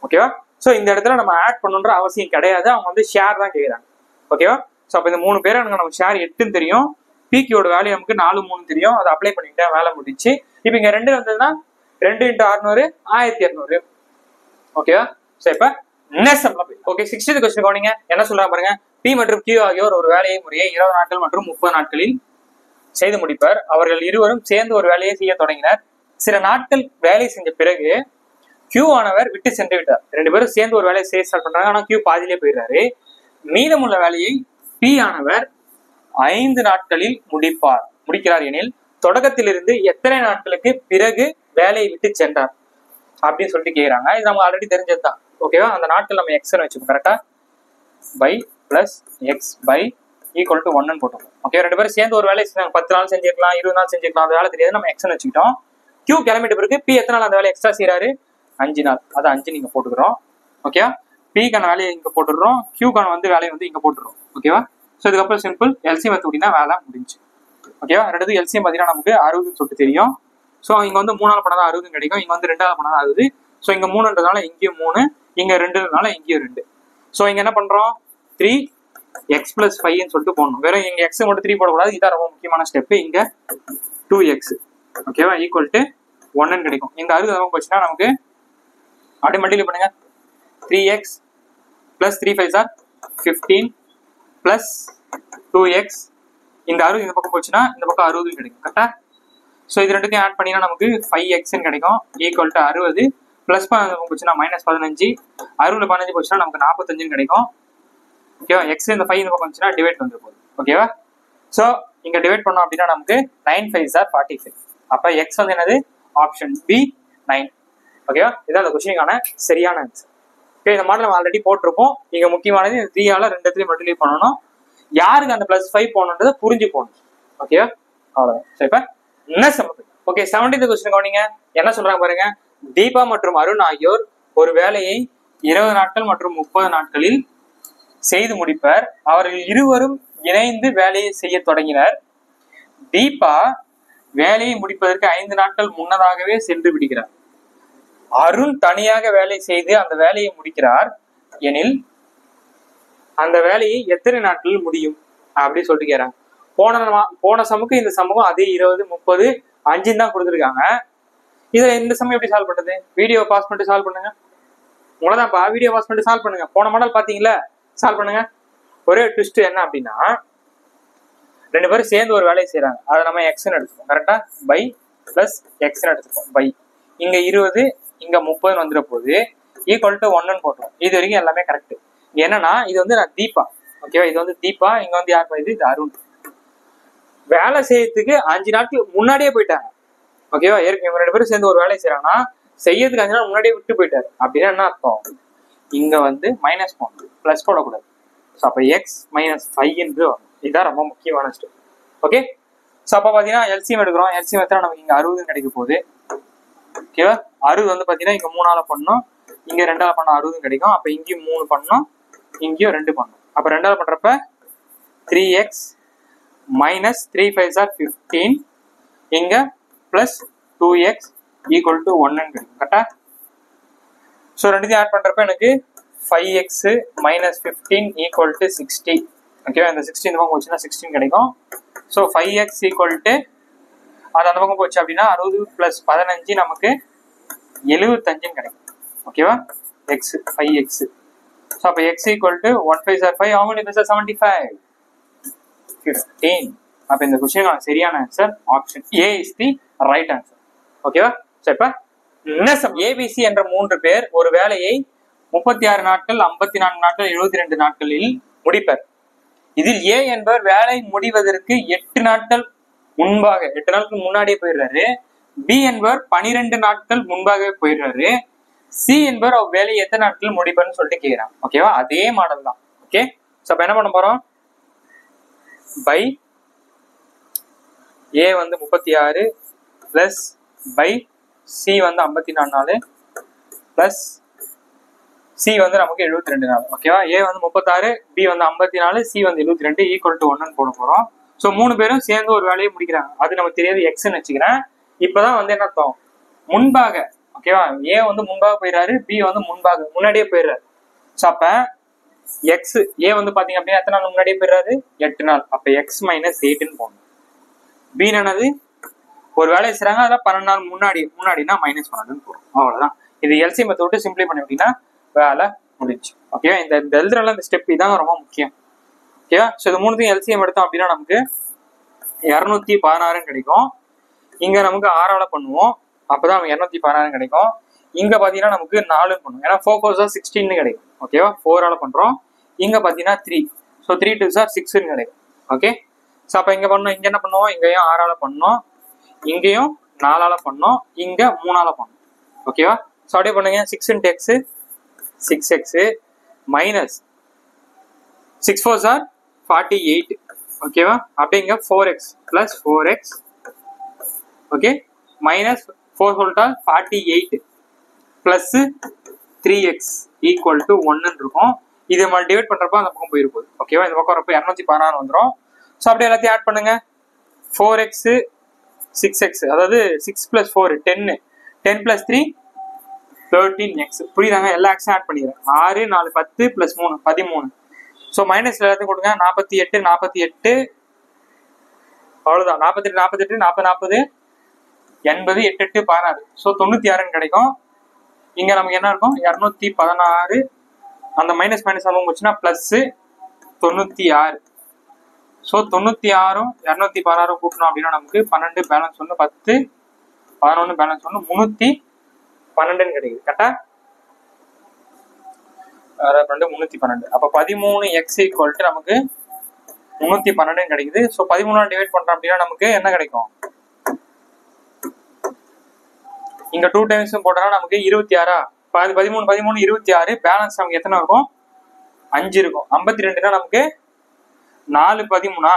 ஓகேவா, ஸோ இந்த இடத்துல நம்ம ஆட் பண்ணுன்ற அவசியம் கிடையாது, அவங்க வந்து ஷேர் தான் கேட்குறாங்க. ஓகேவா, ஸோ அப்போ இந்த 3 பேரும் நமக்கு ஷேர் 8ன்னு தெரியும், பிக்யூட வேல்யூ நமக்கு 4 3 தெரியும். அதை அப்ளை பண்ணிக்கிட்டேன், வேலை முடிச்சு. இப்போ இங்க 2 வந்ததுன்னா 2 × 600 1200. ஓகேவா, ஸோ இப்போ நெக்ஸ்ட் ஓகே, 60th क्वेश्चन கவனிங்க. என்ன சொல்றாங்க பாருங்க. P மற்றும் Q ஆகியோர் ஒரு வேலையை முறையே 20 நாட்கள் மற்றும் 30 நாட்களில் செய்து முடிப்பர். அவர்கள் இருவரும் சேர்ந்து ஒரு வேலையை செய்ய தொடங்கினர். சில நாட்கள் வேலை செஞ்ச பிறகு Q ஆனவர் விட்டு சென்று விட்டார். 2 பேரும் சேர்ந்து ஒரு வேலையை செய்ய ஸ்டார்ட் பண்றாங்க, ஆனா Q பாதியிலே போயிடுறாரு. மீதமுள்ள வேலையை P ஆனவர் 5 நாட்களில் முடிக்கிறார் எனில் தொடக்கத்திலிருந்து எத்தனை நாட்களுக்கு பிறகு வேலையை விட்டு சென்றார் அப்படின்னு சொல்லிட்டு கேக்குறாங்க. இது நம்ம ஆல்ரெடி தெரிஞ்சதுதான். ஓகேவா, அந்த நாட்கள் நம்ம எக்ஸ்ன்னு வச்சுக்கோம். கரெக்டா, by plus X by equal to 1 போட்டுக்கோம். ஓகே, 2 பேரும் சேர்ந்து ஒரு வேலையை செஞ்சாங்க. 10 நாள் செஞ்சிருக்கலாம், 20 நாள் செஞ்சிருக்கலாம், அந்த வேலை தெரியாது, நம்ம எக்ஸ்ன்னு வச்சுக்கிட்டோம். Q கிளம்பிட்ட பிறகு P எத்தனை நாள் அந்த வேலை எக்ஸ்ட்ரா செய்யறாரு? 5 நாள். அதை 5 நீங்க போட்டுக்கிறோம். ஓகேவா, P-க்கான வேலையை இங்க போட்டுடுறோம், Q-க்கான வந்து வேலையை வந்து இங்க போட்டுடுறோம். ஓகேவா, ஸோ இதுக்கப்புறம் சிம்பிள் எல்சிஎம் எடுத்துக்கிட்டீங்கன்னா வேலை முடிஞ்சு. ஓகேவா, ரெண்டு எல்சிஎம் பார்த்தீங்கன்னா நமக்கு 60ன்னு சொல்லிட்டு தெரியும். ஸோ இங்க வந்து 3 நாள் பண்ணா தான் 60 கிடைக்கும், இங்க வந்து 2 நாள் பண்ணா தான் 60. ஸோ இங்க 3ன்றதுனால இங்கேயும் 3, இங்க 2ன்றதுனால இங்கேயும் 2. ஸோ இங்க என்ன பண்றோம்? 3x + 5ன்னு சொல்லிட்டு போடணும். வெறும் இங்க x மட்டும் 3 போடக்கூடாது, இதான் ரொம்ப முக்கியமான ஸ்டெப். இங்க 2x, ஓகேவா, ஈக்குவல் டு 1 கிடைக்கும். இந்த 60 போச்சுன்னா நமக்கு அப்படியே மல்டிப்ளை பண்ணுங்க. 3x + 3 5s are 15 + 2x. இந்த 60 இந்த பக்கம் போச்சுன்னா இந்த பக்கம் 60 கிடைக்கும். கரெக்டா, ஸோ இது ரெண்டுத்தையும் ஆட் பண்ணினா நமக்கு 5xன்னு கிடைக்கும், ஈக்குவல் டு 60 ப்ளஸ் 15 போச்சுன்னா -15, 60 15 போச்சுன்னா நமக்கு 45 கிடைக்கும். ஓகேவா, எக்ஸ் இந்த 5 இந்த பக்கம் வந்துச்சுன்னா டிவைட் வந்து போகுது. ஓகேவா, ஸோ இங்க டிவைட் பண்ணோம் அப்படின்னா நமக்கு 9 5s are 45. அப்ப எக்ஸ் வந்து என்னது? Option B 9. ஓகேவா, இதான் அந்த கொஸ்டினுக்கான சரியான ஆன்சர். ஓகே, இந்த மாடல் நம்ம ஆல்ரெடி போட்டிருப்போம். இங்க முக்கியமானது 3ஆல 2 மல்டிப்ளை பண்ணணும். யாருக்கு அந்த +5 போகணுன்றதை புரிஞ்சு போகணும். ஓகேவா, அவ்வளவுதான். சரி, இப்ப ஓகே, 70th क्वेश्चन கவனிங்க. என்ன சொல்றாங்க பாருங்க. தீபா மற்றும் அருண் ஆகியோர் ஒரு வேலையை 20 நாட்கள் மற்றும் 30 நாட்களில் செய்து முடிப்பர். அவர்கள் இருவரும் இணைந்து வேலையை செய்ய தொடங்கினர். தீபா வேலையை முடிப்பதற்கு 5 நாட்கள் முன்னதாகவே சென்று விடுகிறார். அருண் தனியாக வேலை செய்து அந்த வேலையை முடிக்கிறார் எனில் அந்த வேலையை எத்தனை நாட்களில் முடியும் அப்படி சொல்லிட்டு கேறாங்க. போன சமுக்கு இந்த சமூகம் அதே 20, 30, 5 தான் கொடுத்துருக்காங்க. இதை இந்த சமயம் எப்படி சால்வ் பண்றது? வீடியோ பாஸ் பண்ணிட்டு சால்வ் பண்ணுங்க. உங்களதான்ப்பா, வீடியோ பாஸ் பண்ணிட்டு சால்வ் பண்ணுங்க. போன மாடல் பாத்தீங்களா, சால்வ் பண்ணுங்க. ஒரே ட்விஸ்ட் என்ன அப்படின்னா, 2 பேரும் சேர்ந்து ஒரு வேலையை செய்யறாங்க. அதை நம்ம எக்ஸ்ன்னு எடுத்துக்கோம். கரெக்டா? பை பிளஸ் எக்ஸ்ன்னு எடுத்துக்கோம். பை இங்க 20 இங்க 30 வந்துட போகுது, ஈக்குவல் டு 1 போட்டுரும். இது வரைக்கும் எல்லாமே கரெக்ட். என்னன்னா இது வந்து நான் தீபா, ஓகேவா? இது வந்து தீபா, இங்க வந்து யார் இது அருண். வேலை செய்யறதுக்கு 5 நாட்கள் முன்னாடியே போயிட்டாங்க, ஓகேவா? இவங்க 2 பேரும் சேர்ந்து ஒரு வேலையை செய்யறாங்கன்னா செய்யறதுக்கு 5 நாள் முன்னாடியே விட்டு போயிட்டாரு. அப்படின்னா என்ன அர்த்தம்? இங்க வந்து மைனஸ் போடணும், பிளஸ் போடக்கூடாது. ஸோ அப்போ எக்ஸ் மைனஸ் 5 என்று வரும். இதுதான் ரொம்ப முக்கியமான ஸ்டெப். ஓகே, ஸோ அப்போ பார்த்தீங்கன்னா எல்சிஎம் எடுக்கிறோம். எல்சிஎம் எடுத்தா நமக்கு இங்கே 60 கிடைக்க போகுது, ஓகேவா? 60 வந்து பார்த்தீங்கன்னா இங்கே 3ஆல பண்ணோம், இங்கே 2ஆல பண்ணோம், 60 கிடைக்கும். அப்போ இங்கேயும் 3 பண்ணோம், இங்கேயும் 2 பண்ணோம். அப்போ 2ஆல பண்ணுறப்ப 3x மைனஸ் 3 5s are 15, இங்கே ப்ளஸ் 2x ஈக்குவல் டு 1 கிடைக்கும். கரெக்டா? ஸோ ரெண்டுத்தையும் ஆட் பண்ணுறப்ப எனக்கு 5x மைனஸ் 15 ஈக்குவல் டு 60, ஓகேவா? இந்த 16 இந்த பக்கம் போச்சுன்னா 16 கிடைக்கும். ஸோ 5x ஈக்குவல் டு அது அந்த பக்கம் போச்சு அப்படின்னா 60 + 15 நமக்கு 75 கிடைக்கும், ஓகேவா? X 5x. ஸோ அப்போ X equal to 1 5s are 5, how many 5s are 75? 15. அப்போ இந்த கொஸ்டின் சரியான answer option A is the right answer, ஓகேவா? ஸோ இப்போ ஏபிசி என்ற 3 பேர் ஒரு வேலையை 36 நாட்கள், 54 நாட்கள், 72 நாட்களில் முடிப்பர். இதில் ஏ என்பவர் வேலை முடிவதற்கு 8 நாட்கள் முன்பாக, 8 நாட்கள் முன்னாடியே போயிடுறாரு. பி என்பவர் 12 நாட்கள் முன்பாகவே போயிடுறாரு. சி என்பவர் அவர் வேலையை எத்தனை நாட்கள் முடிப்பார்னு சொல்லிட்டு கேட்கிறான், ஓகேவா? அதே மாடல் தான். ஓகே, ஸோ அப்போ என்ன பண்ண போறோம்? பை ஏ வந்து 36 பிளஸ் பை சி வந்து 54 நாள் பிளஸ் சி வந்து நமக்கு 72 நாள், ஓகேவா? ஏ வந்து 36, பி வந்து 54, சி வந்து 72 ஈக்குவல் டு 1 போட போறோம். ஸோ 3 பேரும் சேர்ந்து ஒரு வேலையை முடிக்கிறாங்க. அது நமக்கு தெரியாது, எக்ஸ்ன்னு வச்சுக்கிறேன். இப்பதான் வந்து என்ன அர்த்தம்? முன்பாக, ஓகேவா? ஏ வந்து முன்பாக போயிடுறாரு, பி வந்து முன்னாடியே போயிடுறாரு. ஸோ அப்ப எக்ஸ் ஏ வந்து பாத்தீங்க அப்படின்னா எத்தனை நாள் முன்னாடியே போயிடுறாரு? 8 நாள். அப்ப எக்ஸ் மைனஸ் 8ன்னு போடணும். பி என்னது? ஒரு வேலையை செய்யறாங்க, அதெல்லாம் 12 நாள் முன்னாடினா மைனஸ் 12ன்னு போடும். அவ்வளவுதான். இது எல்சிஎம் மெத்தட் விட்டு சிம்பிளை பண்ணி விட்டீங்கன்னா வேலை முடிச்சு, ஓகேவா? இந்த எழுதுறதுல இந்த ஸ்டெப் இதாங்க ரொம்ப முக்கியம், ஓகேவா? ஸோ இது 3த்தையும் எல்சிஎம் எடுத்தோம் அப்படின்னா நமக்கு 216 கிடைக்கும். இங்க நமக்கு 6ஆல பண்ணுவோம், அப்பதான் 216 கிடைக்கும். இங்க பாத்தீங்கன்னா நமக்கு 4 பண்ணுவோம், ஏன்னா 4 4s are 16 கிடைக்கும், ஓகேவா? 4ஆல பண்றோம். இங்க பாத்தீங்கன்னா 3, ஸோ 3 2s are 6 கிடைக்கும், ஓகே? ஸோ அப்ப இங்க பண்ணோம், இங்க என்ன பண்ணுவோம்? இங்கேயும் 6ஆல பண்ணோம், இங்கேயும் 4ஆல பண்ணோம், இங்க 3ஆல பண்ணோம், ஓகேவா? ஸோ அப்படியே பண்ணுங்க. 6 × x 6x minus 6 4s are 48, ஓகேவா? அப்படியே இங்க 4x plus 4x, okay, minus 4 சொல்லிட்டா 48 பிளஸ் 3x ஈக்குவல் டு 1 இருக்கும். இது நம்ம டிவைட் பண்றப்ப அந்த பக்கம் போயிருப்போம், ஓகேவா? இந்த பக்கம் வரப்போ 216 வந்துடும். ஸோ அப்படியே எல்லாத்தையும் ஆட் பண்ணுங்க. 4x 6x, அதாவது 6 + 4 10, 10 + 3 13x. புரியுதாங்க? எல்லா எக்ஸும் ஆட் பண்ணிடுறேன். 6 4 10 + 3 13. ஸோ மைனஸ் எல்லாத்தையும் கொடுங்க. 48 48, அவ்வளவுதான். 48 48 40 40 80 8 8 16, ஸோ 96 கிடைக்கும். இங்க நமக்கு என்ன இருக்கும்? 216. அந்த மைனஸ் மைனஸ் அவங்க வச்சுன்னா பிளஸ் 96. ஸோ 96 216 கூட்டணும் அப்படின்னா நமக்கு 12 பேலன்ஸ் 1 10 11 பேலன்ஸ் 1 312 கிடைக்குது. கரெக்டா? 312. அப்ப 13x ஈக்குவல் டு நமக்கு 312 கிடைக்குது. ஸோ 13 டிவைட் பண்றோம் அப்படின்னா நமக்கு என்ன கிடைக்கும்? இங்க 2 டைம்ஸ் போட்டோம்னா நமக்கு 26. 13 13 26. பேலன்ஸ் நமக்கு எத்தனை இருக்கும்? 5 இருக்கும். 52னா நமக்கு 4 13.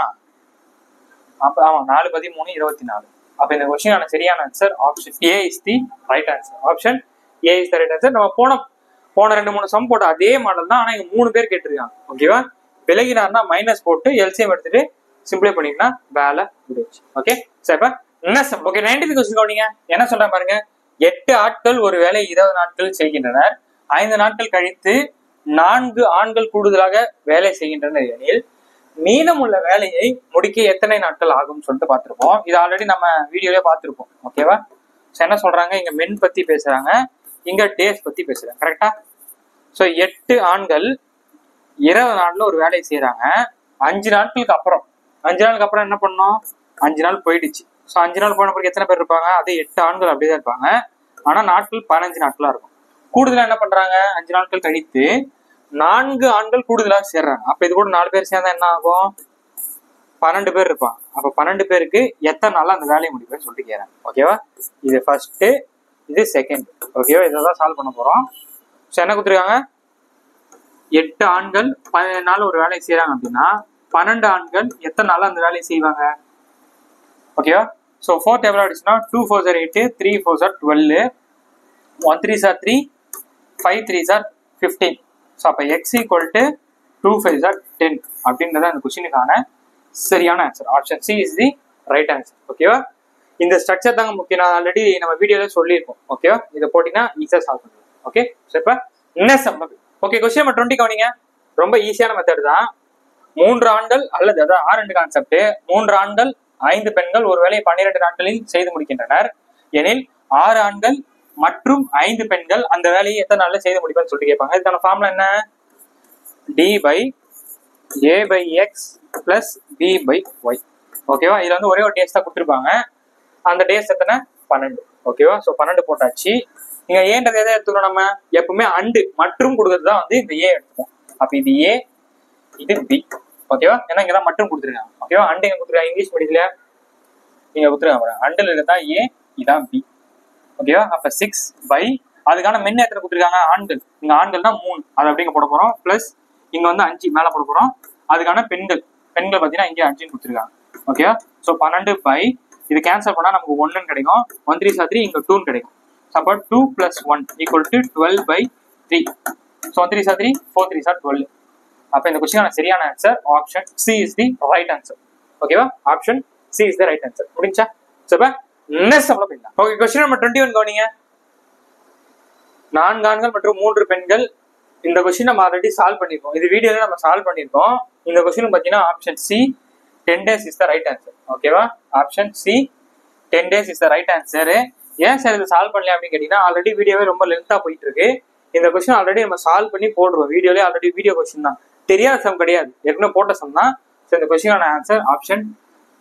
அப்ப ஆமா 4 13 24. அப்ப இந்த கொஸ்டினான சரியான answer option A is the right answer. Option A is the right answer. நம்ம போன 2-3 சம் போட்ட அதே மாடல் தான், ஆனா இங்க 3 பேர் கேட்டிருக்காங்க, ஓகேவா? விலகினார்னா மைனஸ் போட்டு எல்சிஎம் எடுத்துட்டு சிம்பிளை பண்ணிங்கன்னா வேலை முடிச்சு. ஓகே, சரி, இப்ப ஓகே 90th கொஸ்டின் கவனிங்க. என்ன சொல்றேன் பாருங்க. 8 ஆட்கள் ஒரு வேலை 20 நாட்கள் செய்கின்றனர். 5 நாட்கள் கழித்து 4 ஆண்கள் கூடுதலாக வேலை செய்கின்றனர் எனில் மீதம் உள்ள வேலையை முடிக்க எத்தனை நாட்கள் ஆகும் சொல்லிட்டு பார்த்திருப்போம். இது ஆல்ரெடி நம்ம வீடியோலயே பார்த்திருப்போம். ஓகேவா? என்ன சொல்றாங்க, இங்க மென் பத்தி பேசுறாங்க, இங்க டேஸ் பத்தி பேசுறாங்க. கரெக்டா? சோ 8 ஆண்கள் 20 நாள்ல ஒரு வேலையை செய்யறாங்க. 5 நாட்களுக்கு அப்புறம் என்ன பண்ணோம், 5 நாள் போயிடுச்சு. ஸோ 5 நாள் போன பிறகு எத்தனை பேர் இருப்பாங்க, அதே 8 ஆண்கள் அப்படிதான் இருப்பாங்க. ஆனா நாட்கள் 15 நாட்களா இருக்கும். கூடுதலா என்ன பண்றாங்க, 5 நாட்கள் கழித்து 4 ஆண்கள் கூடுதலாக சேர்றாங்க. அப்ப இது கூட 4 பேர் சேர்ந்தா என்ன ஆகும், 12 பேர் இருப்பாங்க. அப்ப 12 பேருக்கு எத்தனை நாள்ல அந்த வேலையை முடிப்பேன்னு சொல்லிட்டு கேட்கறாங்க. ஓகேவா? இது ஃபர்ஸ்ட், இது செகண்ட். ஓகேவா? இதான் சால்வ் பண்ண போறோம். ஸோ என்ன கொடுத்துருக்காங்க, 8 ஆண்கள் 15 நாள் ஒரு வேலையை செய்யறாங்க அப்படின்னா 12 ஆண்கள் எத்தனை நாள் அந்த வேலையை செய்வாங்க. ஓகேவா? ஸோ 4 எவ்வளோ ஆயிடுச்சுன்னா 2 4s are 8, 3 4s are 12, 1 3s are 3, 5 3s are 15. So அப்போ X equal to 2 5s are 10 அப்படின்றத அந்த கொஸ்டினுக்கான சரியான answer. Option C is the right answer. ஓகேவா? இந்த ஸ்ட்ரக்சர் தாங்க முக்கியம். நான் ஆல்ரெடி நம்ம வீடியோல சொல்லியிருக்கோம். ஓகேவா? இதை போட்டீங்கன்னா ஈஸியாக சால்வ் பண்ணுவோம். ஓகே, ஸோ இப்போ நெக்ஸ்ட் ஓகே கொஸ்டின் நம்பர் 20 கவனிங்க. ரொம்ப ஈஸியான மெத்தட் தான். 3 ஆண்கள் அல்லது அதாவது R2 கான்செப்ட். 3 ஆண்கள் 5 பெண்கள் ஒரு வேலையை 12 நாட்களில் செய்து முடிக்கின்றனர் எனில் 6 ஆண்கள் மற்றும் 5 பெண்கள் அந்த வேலையை எத்தனை நாள்ல செய்து முடிப்பான்னு சொல்லிட்டு கேட்பாங்க. இதுக்கான ஃபார்முலா என்ன, D/A/X + B/Y. ஓகேவா? இதுல வந்து ஒரே ஒரு டேஸ் தான் கொடுத்துருப்பாங்க. அந்த டேஸ் எத்தனை, 12. ஓகேவா? ஸோ 12 போட்டாச்சு. இங்க ஏன்றது எதை எடுத்துக்கணும், நம்ம எப்பவுமே அண்டு மற்றும் கொடுக்கறது தான் வந்து இந்த ஏ எடுத்துப்போம். அப்ப இது ஏ, இது பி. ஓகேவா? ஏன்னா இங்கதான் மட்டும் கொடுத்துருக்காங்க. ஓகேவா? அண்டு எங்க கொடுத்துருக்காங்க, இங்கிலீஷ் மீடியத்துல நீங்க கொடுத்துருக்காங்க. அண்டில் இருக்கா ஏ, இதான் பி. ஓகேவா? அப்ப 6 அதுக்கான மென் எத்தனை கொடுத்துருக்காங்க, ஆண்கள். இங்க ஆண்கள் தான் 3, அதை அப்படிங்க போட போறோம். பிளஸ் இங்க வந்து 5 மேல போட போறோம். அதுக்கான பெண்கள் பாத்தீங்கன்னா இங்கே 5 கொடுத்துருக்காங்க. ஓகேவா? ஸோ 12 இது கேன்சல் பண்ணா நமக்கு 1 கிடைக்கும். 1 3s are 3, இங்க 2 கிடைக்கும். அப்போ 2 + 1 = 12/3. So 1 3s are 3, 4 3s are 12. அப்ப இந்த கொஸ்டினுக்கான சரியான answer option C is the right answer. ஓகேவா? Option C is the right answer. முடிஞ்சா? சோ இப்போ நெக்ஸ்ட் நம்ம போயிடலாம். ஓகே, கொஸ்டின் நம்பர் 21 கவனிங்க. 4 ஆண்கள் மற்றும் 3 பெண்கள். இந்த கொஸ்டின் நம்ம ஆல்ரெடி சால்வ் பண்ணிருக்கோம். இது வீடியோல நம்ம சால்வ் பண்ணிருக்கோம். இந்த கொஸ்டின் பாத்தீங்கன்னா option C 10 days is the right answer. ஓகேவா? Option C 10 days is the right answer. ஏன் சார் இது சால்வ் பண்ணல அப்படின்னு கேட்டீங்கன்னா ஆல்ரெடி வீடியோவே ரொம்ப லென்த்தா போயிட்டு இருக்கு. இந்த கொஸ்டின் ஆல்ரெடி நம்ம சால்வ் பண்ணி போடுறோம். வீடியோல ஆல்ரெடி வீடியோ கொஸ்டின் தான், தெரியாத சம் கிடையாது, ஏற்கனவே போட்ட சம் தான். ஸோ இந்த கொஸ்டினான answer option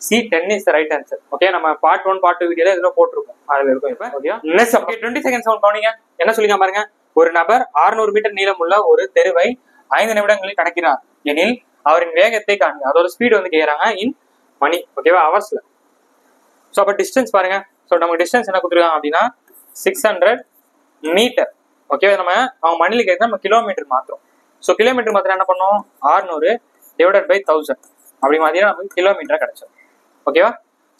C 10 is the right answer. Okay, நம்ம பார்ட் 1 பார்ட் 2 வீடியோல இதெல்லாம் போட்டிருக்கோம். அதுல இருக்கும். இப்போ ஓகே, நெக்ஸ்ட் ஓகே 20 செகண்ட்ஸ் கவனிங்க. என்ன சொல்லிங்க பாருங்க. ஒரு நபர் 600 மீட்டர் நீளம் உள்ள ஒரு தெருவை 5 நிமிடங்களில் கடக்கிறார் எனில் அவரின் வேகத்தை காணுங்க. அதோட ஸ்பீடு வந்து கேக்குறாங்க இன் மணி. ஓகேவா? ஹவர்ஸ்ல. ஸோ அப்போ டிஸ்டன்ஸ் பாருங்க. ஸோ நமக்கு டிஸ்டன்ஸ் என்ன கொடுத்துருக்காங்க அப்படின்னா 600 மீட்டர். ஓகே, நம்ம அவங்க மணில கேட்க நம்ம கிலோமீட்டர் மாத்திரம். ஸோ கிலோமீட்டர் மாத்திரம் என்ன பண்ணோம், 600 / 1000 அப்படி மாதிரியா நமக்கு கிலோமீட்டரா கிடைச்சோம். ஓகேவா?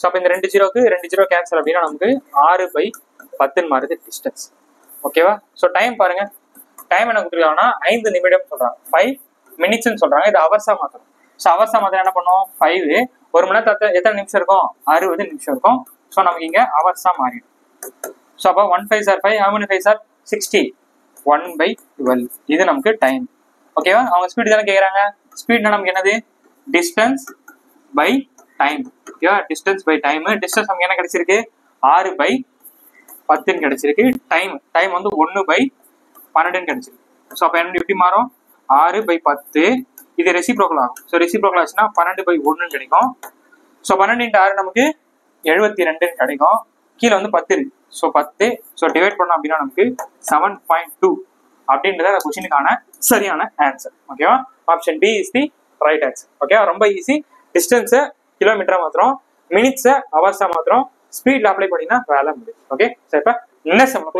ஸோ அப்போ இந்த 2 ஜீரோக்கு 2 ஜீரோ கேன்சல் அப்படின்னா நமக்கு 6/10 மாறுது டிஸ்டன்ஸ். ஓகேவா? ஸோ டைம் பாருங்க. டைம் என்ன கொடுத்துருக்காங்கன்னா 5 நிமிடம் சொல்றாங்க, 5 minutes சொல்றாங்க. இது ஹவர்ஸா மாத்திரம். ஸோ ஹவர்ஸா மாத்திரம் என்ன பண்ணுவோம், 5 ஒரு மணி நேரத்துல எத்தனை நிமிஷம் இருக்கும், 60 நிமிஷம் இருக்கும். ஸோ நமக்கு இங்க ஹவர்ஸா மாறிடும். ஸோ அப்போ 1 5s are 5, how many 5s are 60, 1/12 இது நமக்கு டைம். ஓகேவா? அவங்க ஸ்பீடு தானே கேட்கறாங்க. ஸ்பீட்னா நமக்கு என்னது, டிஸ்டன்ஸ் பை டைம். ஓகேவா? Distance by time. டிஸ்டன்ஸ் நமக்கு என்ன கிடைச்சிருக்கு, 6/10 கிடைச்சிருக்கு. டைம் வந்து 1/12 கிடைச்சிருக்கு. ஸோ அப்போ என்ன எப்படி மாறும், 6/10 இது ரெசிப்ரோக்கல் ஆகும். ஸோ ரெசிப்ரோக்கல் ஆச்சுன்னா 12/1 கிடைக்கும். ஸோ 12 × 6 நமக்கு 72 கிடைக்கும். கீழே வந்து 10 இருக்கு. ஸோ 10 ஸோ டிவைட் பண்ணோம் அப்படின்னா நமக்கு 7.2 அப்படின்றத அந்த கொஸ்டினுக்கான சரியான ஆன்சர். ஓகேவா? Option B is the right answer. Okay, ரொம்ப ஈஸி. டிஸ்டன்ஸை கிலோமீட்டரா மாத்திரம், மினிட்ஸை ஹவர்ஸா மாத்திரம், ஸ்பீட்ல அப்ளை பண்ணினா வேலை முடியும். ஓகே, சரி இப்போ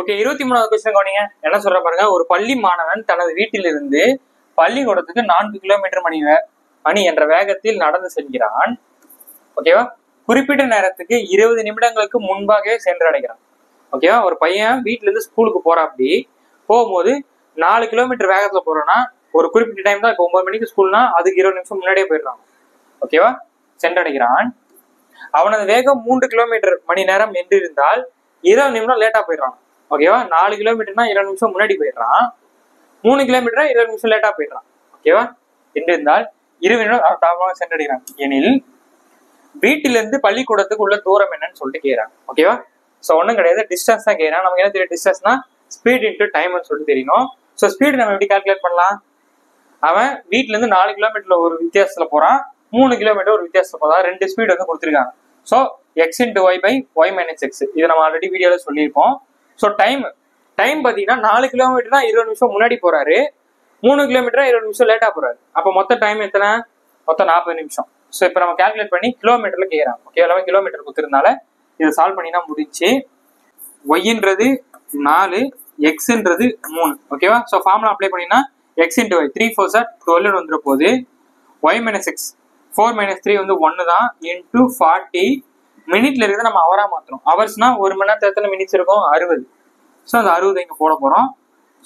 ஓகே 23வது கொஸ்டின் கவனிங்க. என்ன சொல்ற பாருங்க. ஒரு பள்ளி மாணவன் தனது வீட்டிலிருந்து பள்ளிக்கூடத்துக்கு 4 கிலோமீட்டர் மணி என்ற வேகத்தில் நடந்து செல்கிறான். ஓகேவா? குறிப்பிட்ட நேரத்துக்கு 20 நிமிடங்களுக்கு முன்பாகவே சென்றடைகிறான். ஓகேவா? ஒரு பையன் வீட்டுல இருந்து ஸ்கூலுக்கு போறாப்படி போகும்போது 4 கிலோமீட்டர் வேகத்துல போறோம்னா ஒரு குறிப்பிட்ட டைம் தான். இப்போ 9 மணிக்கு ஸ்கூல்னா அதுக்கு 20 நிமிஷம் முன்னாடியே போயிடுறாங்க. ஓகேவா? சென்றடைகிறான். அவனது வேகம் 3 கிலோமீட்டர் மணி நேரம் என்று இருந்தால் 20 நிமிடம் லேட்டா போயிடுறான். ஓகேவா? 4 கிலோமீட்டர்னா 20 நிமிஷம் முன்னாடி போயிடுறான். 3 கிலோமீட்டர் 20 நிமிஷம் லேட்டா போயிடுறான். ஓகேவா? என்று இருந்தால் 20 நிமிடம் தாமதமாக சென்றடைகிறான் எனில் வீட்டிலிருந்து பள்ளிக்கூடத்துக்கு உள்ள தூரம் என்னன்னு சொல்லிட்டு கேட்கிறாங்க. ஓகேவா? ஸோ ஒன்றும் கிடையாது, டிஸ்டன்ஸ் தான் கேட்கிறேன். நமக்கு என்ன தெரியும்? டிஸ்டன்ஸ்னா ஸ்பீட் இன்ட்டு டைம்னு சொல்லிட்டு தெரியணும். ஸோ ஸ்பீட் நம்ம எப்படி கால்குலேட் பண்ணலாம்? அவன் வீட்டுல இருந்து 4 கிலோமீட்டர்ல ஒரு வித்தியாசத்துல போறான், 3 கிலோமீட்டர் ஒரு வித்தியாசத்துல போறான். 2 ஸ்பீட் வந்து கொடுத்துருக்காங்க. So X into Y by Y minus X, இதை நம்ம ஆல்ரெடி வீடியோல சொல்லியிருப்போம். ஸோ டைம் பாத்தீங்கன்னா 4 கிலோமீட்டர்னா 20 நிமிஷம் முன்னாடி போறாரு, 3 கிலோமீட்டர் 20 நிமிஷம் லேட்டா போறாரு. அப்போ மொத்த டைம் எத்தனை? மொத்தம் 40 நிமிஷம். ஸோ இப்போ நம்ம கால்குலேட் பண்ணி கிலோமீட்டர்ல கேட்கறாங்க. ஓகே, எல்லாமே கிலோமீட்டர் கொடுத்துருந்தால இதை சால்வ் பண்ணினா முடிச்சு. ஒய்ன்றது 4, எக்ஸ்ன்றது 3. ஓகேவா? ஸோ ஃபார்முலா அப்ளை பண்ணினா எக்ஸ் இன்ட்டு ஒய் 3 4 சார் 12 வந்துட போகுது. ஒய் மைனஸ் எக்ஸ் 4 மைனஸ் 3 வந்து 1 தான் இன்டூ 40. மினிட்ல இருக்கிறத நம்ம அவரா மாத்துறோம். அவர்ஸ்னா ஒரு மணி நேரத்துல எத்தனை மினிட்ஸ் இருக்கும்? 60. ஸோ அந்த 60 இங்க போட போறோம்.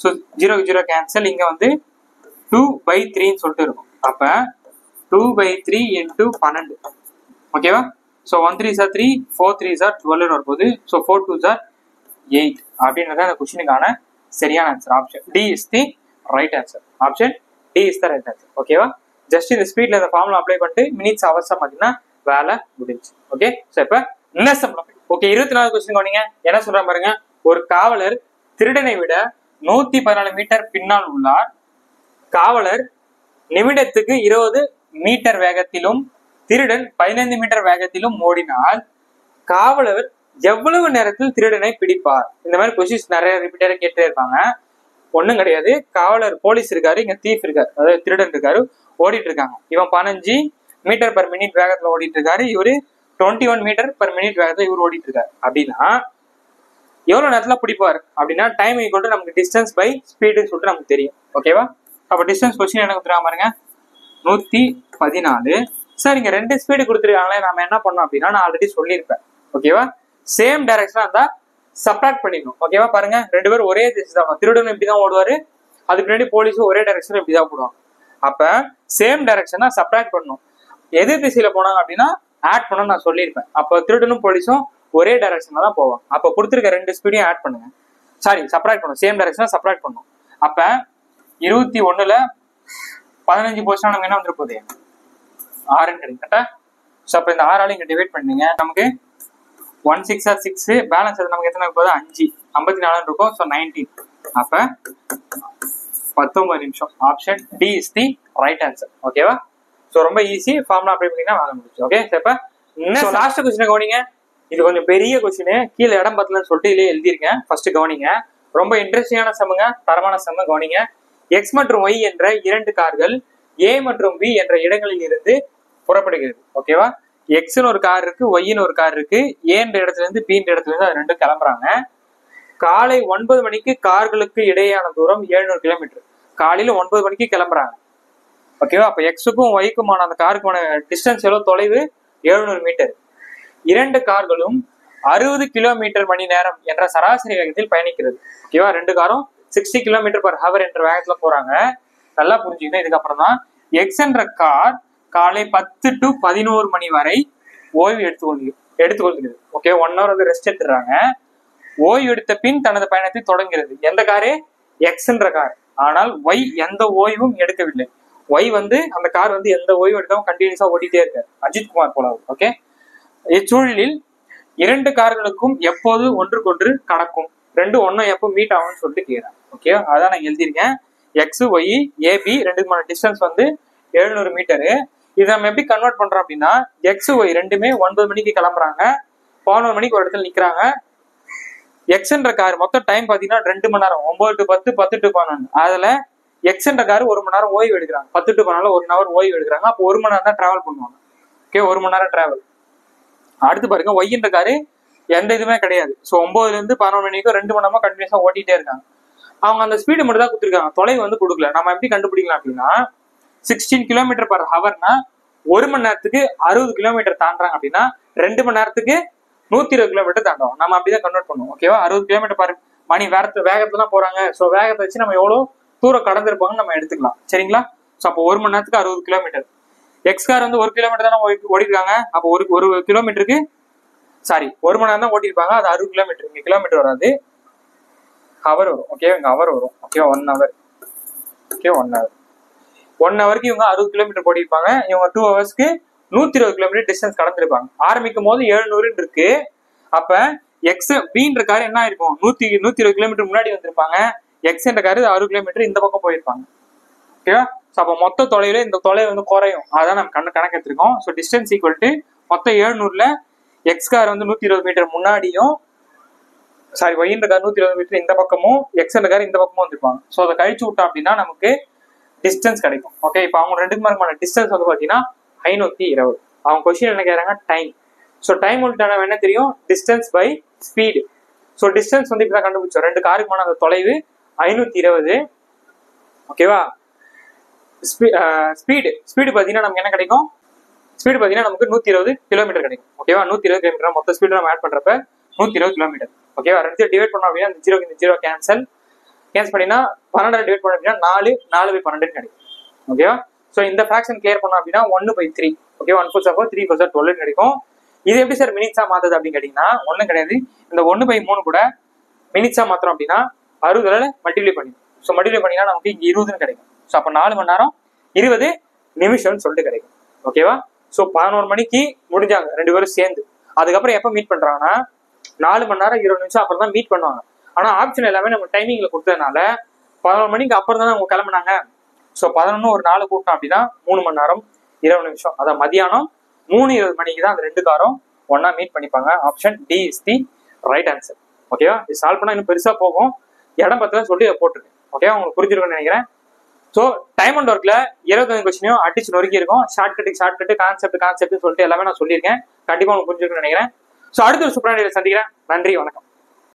So 0 0 cancel. இங்க வந்து 2/3 சொல்லிட்டு இருக்கும். அப்ப 2/3 இன்டூ 12. ஓகேவா? ஸோ 1 3 சார் 3, 4 3 சார் 12 வரப்போகுது. ஸோ 4 2 சார் 8 அப்படின்றத அந்த கொஸ்டினுக்கான சரியான answer. Option D is the right answer. Option D is the right answer. ஓகேவா? ஜஸ்ட் இந்த ஸ்பீட்ல இந்த ஃபார்முலா அப்ளை பண்ணிட்டு மினிட்ஸ் அவர்ஸா பார்த்தீங்கன்னா வேலை முடிஞ்சு. ஓகே, ஸோ இப்போ நெக்ஸ்ட் ஓகே 24 கொஸ்டின் கவனிங்க. என்ன சொல்றாங்க பாருங்க. ஒரு காவலர் திருடனை விட 114 மீட்டர் பின்னால் உள்ளார். காவலர் நிமிடத்துக்கு 20 மீட்டர் வேகத்திலும் திருடன் 15 மீட்டர் வேகத்திலும் ஓடினால் காவலர் எவ்வளவு நேரத்தில் திருடனை பிடிப்பார்? இந்த மாதிரி கொஸ்டின்ஸ் நிறைய ரிப்பீட்டடா கேட்டே இருப்பாங்க. ஒண்ணும் கிடையாது. காவலர் போலீஸ் இருக்காரு, இங்க தீஃப் இருக்காரு, அதாவது திருடன் இருக்காரு, ஓடிட்டு இருக்காங்க. இவன் 15 மீட்டர் பர் மினிட் வேகத்துல ஓடிட்டு இருக்காரு, இவரு 21 மீட்டர் பர் மினிட் வேகத்துல இவர் ஓடிட்டு இருக்காரு. அப்படின்னா எவ்வளவு நேரத்துல பிடிப்பார் அப்படின்னா டைம் ஈக்குவல் நமக்கு டிஸ்டன்ஸ் பை ஸ்பீடுன்னு சொல்லிட்டு நமக்கு தெரியும். ஓகேவா? அப்ப டிஸ்டன்ஸ் கொஸ்டின் என்ன கொடுத்துருக்காங்க பாருங்க. 114. சார் இங்க 2 ஸ்பீடு கொடுத்துருக்காங்களே, நம்ம என்ன பண்ணோம் அப்படின்னா நான் ஆல்ரெடி சொல்லியிருப்பேன். ஓகேவா? சேம் டைரக்ஷனா இருந்தா சப்ராக்ட் பண்ணிடணும். ஓகேவா? பாருங்க, 2 பேரும் ஒரே திசை தான். திருடனும் இப்படிதான் ஓடுவாரு, அதுக்கு முன்னாடி போலீஸும் ஒரே டைரக்ஷன் இப்படிதான் போடுவாங்க. அப்ப சேம் டைரக்ஷனா சப்ராக்ட் பண்ணணும். எது திசையில போனாங்க அப்படின்னா ஆட் பண்ண நான் சொல்லியிருப்பேன். அப்ப திருடனும் போலீஸும் ஒரே டைரக்ஷன்ல தான் போவாங்க. அப்ப கொடுத்துருக்க 2 ஸ்பீடையும் ஆட் பண்ணுங்க. சாரி, சப்ராக்ட் பண்ணும். சேம் டைரக்ஷனா சப்ராக்ட் பண்ணும். அப்ப 21ல 15 போச்சுன்னா நமக்கு என்ன வந்துட்டு போகுது? 6 கிடைக்கும். ஸோ அப்ப இந்த 6 இங்க டிவைட் பண்ணுங்க. நமக்கு 1 6 ஆர் 6, பேலன்ஸ் அது நமக்கு எத்தனை போகுது? 5 54 இருக்கும். ஸோ 19. அப்ப 19 நிமிஷம். Option D is the right answer. ஓகேவா? ஸோ ரொம்ப ஈஸி. ஃபார்முலா அப்ளை பண்ணிங்கன்னா வாங்க முடிச்சு. ஓகே, இப்ப லாஸ்ட் கொஸ்டின் கவனிங்க. இது கொஞ்சம் பெரிய கொஸ்டின், கீழே இடம் பத்தலன்னு சொல்லிட்டு இதுல எழுதியிருக்கேன். ஃபர்ஸ்ட் கவனிங்க. ரொம்ப இன்ட்ரெஸ்டிங்கான சம்முங்க, தரமான சம்ம கவனிங்க. எக்ஸ் மற்றும் ஒய் என்ற 2 கார்கள் ஏ மற்றும் பி என்ற இடங்களில் இருந்து புறப்படுகிறது. ஓகேவா? எக்ஸ்னு ஒரு கார் இருக்கு, ஒய்னு ஒரு கார் இருக்கு. ஏன்ற இடத்துல இருந்து பி இடத்துல இருந்து அது 2 கிளம்புறாங்க. காலை 9 மணிக்கு கார்களுக்கு இடையேயான தூரம் 700 கிலோமீட்டர். காலையில 9 மணிக்கு கிளம்புறாங்க. ஓகேவா? அப்ப எக்ஸுக்கும் ஒய்க்குமான அந்த காருக்குமான டிஸ்டன்ஸ் எவ்வளவு தொலைவு? 700 மீட்டர். 2 கார்களும் 60 கிலோமீட்டர் மணி நேரம் என்ற சராசரி வேகத்தில் பயணிக்கிறது. ஓகேவா? 2 காரும் 60 கிலோமீட்டர் பர் ஹவர் என்ற வேகத்துல போறாங்க. நல்லா புரிஞ்சுக்கணும். இதுக்கப்புறம் தான் எக்ஸ் என்ற கார் காலை 10 to 11 மணி வரை ஓய்வு எடுத்துக்கொள்கிறது. ஓகே, 1 hour வந்து ரெஸ்ட் எடுத்துறாங்க. ஓய்வு எடுத்த பின் தனது பயணத்தை தொடங்குகிறது. எந்த காரு? எக்ஸ் என்ற கார். ஆனால் ஒய் எந்த ஓய்வும் எடுக்கவில்லை. ஒய் வந்து அந்த கார் வந்து எந்த ஓய்வு எடுக்காம கண்டினியூஸா ஓடிட்டே இருக்காரு. அஜித் குமார் போல. ஓகே, இச்சூழலில் 2 கார்களுக்கும் எப்போது ஒன்றுக்கொன்று கடக்கும்? 2 ஒன்னும் எப்போ மீட் ஆகும்னு சொல்லிட்டு கேட்கிறேன். ஓகே, அதான் நான் எழுதியிருக்கேன். எக்ஸ் ஒய் ஏபி 2க்குமான டிஸ்டன்ஸ் வந்து 700 மீட்டரு. இதை நம்ம எப்படி கன்வெர்ட் பண்றோம் அப்படின்னா எக்ஸ் ஒய் 2மே 9 மணிக்கு கிளம்புறாங்க, 11 மணிக்கு ஒரு இடத்துல நிக்கிறாங்க. எக்ஸ்ன்ற கார் மொத்தம் டைம் பாத்தீங்கன்னா 2 மணி நேரம், 9 to 10, 10 to 11. அதுல எக்ஸ்ன்ற கார் 1 மணி நேரம் ஓய்வு எடுக்கிறாங்க, 10 to 14 1 hour ஓய்வு எடுக்கிறாங்க. அப்போ 1 மணி நேரம் தான் டிராவல் பண்ணுவாங்க. ஓகே, 1 மணி நேரம் டிராவல். அடுத்து பாருங்க, ஒய்ன்ற காரு எந்த இதுவுமே கிடையாது. ஸோ 9ல இருந்து 11 மணிக்கும் 2 மணி நேரமா கண்டினியூஸா ஓட்டிட்டே இருக்காங்க. அவங்க அந்த ஸ்பீடு மட்டும் தான் கொடுத்துருக்காங்க, தொலைவு வந்து கொடுக்கல. நம்ம எப்படி கண்டுபிடிக்கலாம் அப்படின்னா 16 கிலோமீட்டர் பர் ஹவர்னா 1 மணி நேரத்துக்கு 60 கிலோமீட்டர் தாண்டாங்க அப்படின்னா 2 மணி நேரத்துக்கு 120 கிலோமீட்டர் தாண்டுவோம். நம்ம அப்படிதான் கன்வெர்ட் பண்ணுவோம். ஓகேவா? 60 கிலோமீட்டர் பர் மணி வேகத்துல தான் போறாங்க. ஸோ வேகத்தை வச்சு நம்ம எவ்வளவு தூரம் கடந்திருப்பாங்கன்னு நம்ம எடுத்துக்கலாம். சரிங்களா? ஸோ அப்போ 1 மணி நேரத்துக்கு 60 கிலோமீட்டர். எக்ஸ் கார் வந்து 1 கிலோமீட்டர் தானே ஓடிருக்காங்க. அப்போ ஒரு கிலோமீட்டருக்கு ஒரு மணி நேரம் தான் ஓட்டிருப்பாங்க. அது 60 கிலோமீட்டர். இங்க கிலோமீட்டர் வராது, ஹவர் வரும். ஓகே, இங்க ஹவர் வரும். Okay, 1 hour. ஓகே, 1 ஹவருக்கு இவங்க 60 கிலோமீட்டர் ஓடிருப்பாங்க. இவங்க 2 ஹவர்ஸ்க்கு 120 கிலோமீட்டர் டிஸ்டன்ஸ் கடந்திருப்பாங்க. ஆரம்பிக்கும் போது 700 இருக்கு. அப்ப எக்ஸ் பின்ற கார் என்ன இருக்கும், 120 கிலோமீட்டர் முன்னாடி வந்திருப்பாங்க. எக்ஸ் என்ற காரு 60 கிலோமீட்டர் இந்த பக்கம் போயிருப்பாங்க. ஓகேவா? அப்போ மொத்த தொலைவுல இந்த தொலைவு வந்து குறையும். அதான் நம்ம கணக்கு எடுத்திருக்கோம். ஸோ டிஸ்டன்ஸ் ஈக்குவல் டு மொத்தம் 700ல எக்ஸ் கார் வந்து 120 மீட்டர் முன்னாடியும் ஒய்ன்ற கார் 120 மீட்டர் இந்த பக்கமும் எக்ஸ் என்ற கார் இந்த பக்கமும் வந்திருப்பாங்க. ஸோ அதை கழிச்சு விட்டோம் அப்படின்னா நமக்கு டிஸ்டன்ஸ் கிடைக்கும். ஓகே, இப்போ அவங்க 2 டிஸ்டன்ஸ் வந்து பார்த்தீங்கன்னா 520. அவங்க கொஸ்டின் என்ன கேட்குறாங்க, டைம். ஸோ டைம் உள்ள என்ன தெரியும், distance by speed. So distance வந்து இப்பதான் கண்டுபிடிச்சோம். 2 காருக்குமான அந்த தொலைவு 520. ஓகேவா? ஸ்பீடு பார்த்தீங்கன்னா நமக்கு என்ன கிடைக்கும், ஸ்பீடு பார்த்தீங்கன்னா நமக்கு 120 கிலோமீட்டர் கிடைக்கும். ஓகேவா? 120 கிலோமீட்டர் மொத்த ஸ்பீடு நம்ம ஆட் பண்றப்ப 120 கிலோமீட்டர். ஓகேவா? 2 டிவைட் பண்ணோம் அப்படின்னா இந்த 0 கேன்சல் பண்ணினா 12 டிவைட் பண்ணோம் அப்படின்னா 4/12 கிடைக்கும். ஓகேவா? ஸோ இந்த ஃபிராக்ஷன் கிளியர் பண்ணோம் அப்படின்னா 1/3. ஓகே, 1 4 4 3 4 12 கிடைக்கும். இது எப்படி சார் மினிட்ஸா மாத்துது அப்படின்னு கேட்டீங்கன்னா ஒன்றும் கிடையாது. இந்த 1/3 கூட மினிட்ஸா மாத்திரம் அப்படின்னா 60 மல்டிப்ளை பண்ணி, ஸோ மல்டிப்ளை பண்ணினா நமக்கு இங்க 20 கிடைக்கும். ஸோ அப்போ 4 மணி நேரம் 20 நிமிஷம்னு சொல்லிட்டு கிடைக்கும். ஓகேவா? ஸோ 11 மணிக்கு முடிஞ்சாங்க 2 பேரும் சேர்ந்து. அதுக்கப்புறம் எப்போ மீட் பண்றாங்கன்னா 4 மணி நேரம் 20 நிமிஷம் அப்புறம் தான் மீட் பண்ணுவாங்க. ஆனா ஆப்ஷன் எல்லாமே நம்ம டைமிங்ல கொடுத்ததுனால 11 மணிக்கு அப்புறம் தானே அவங்க கிளம்புனாங்க. ஸோ 11 ஒரு 4 கூட்டம் அப்படின்னா 3 மணி நேரம் 20 நிமிஷம். அதான் மதியானம் 3:20 மணிக்கு தான் அந்த 2 காரும் ஒன்னா மீட் பண்ணிப்பாங்க. Option D is the right answer. ஓகேவா? இது சால்வ் பண்ணா இன்னும் பெருசா போகும். இடம் பத்திரம் சொல்லி போட்டுருக்கேன். ஓகேவா? உங்களுக்கு புரிஞ்சிருக்கும்னு நினைக்கிறேன். ஸோ டைம் அண்ட் ஒர்க்ல 25 கொஸ்டினையும் அடிச்சு நொறுக்கி இருக்கும். ஷார்ட் கட் கான்செப்ட் சொல்லிட்டு எல்லாமே நான் சொல்லியிருக்கேன். கண்டிப்பா உங்களுக்கு புரிஞ்சிருக்கும்னு நினைக்கிறேன். ஸோ அடுத்த ஒரு சூப்பரான சந்திக்கிறேன். நன்றி, வணக்கம்.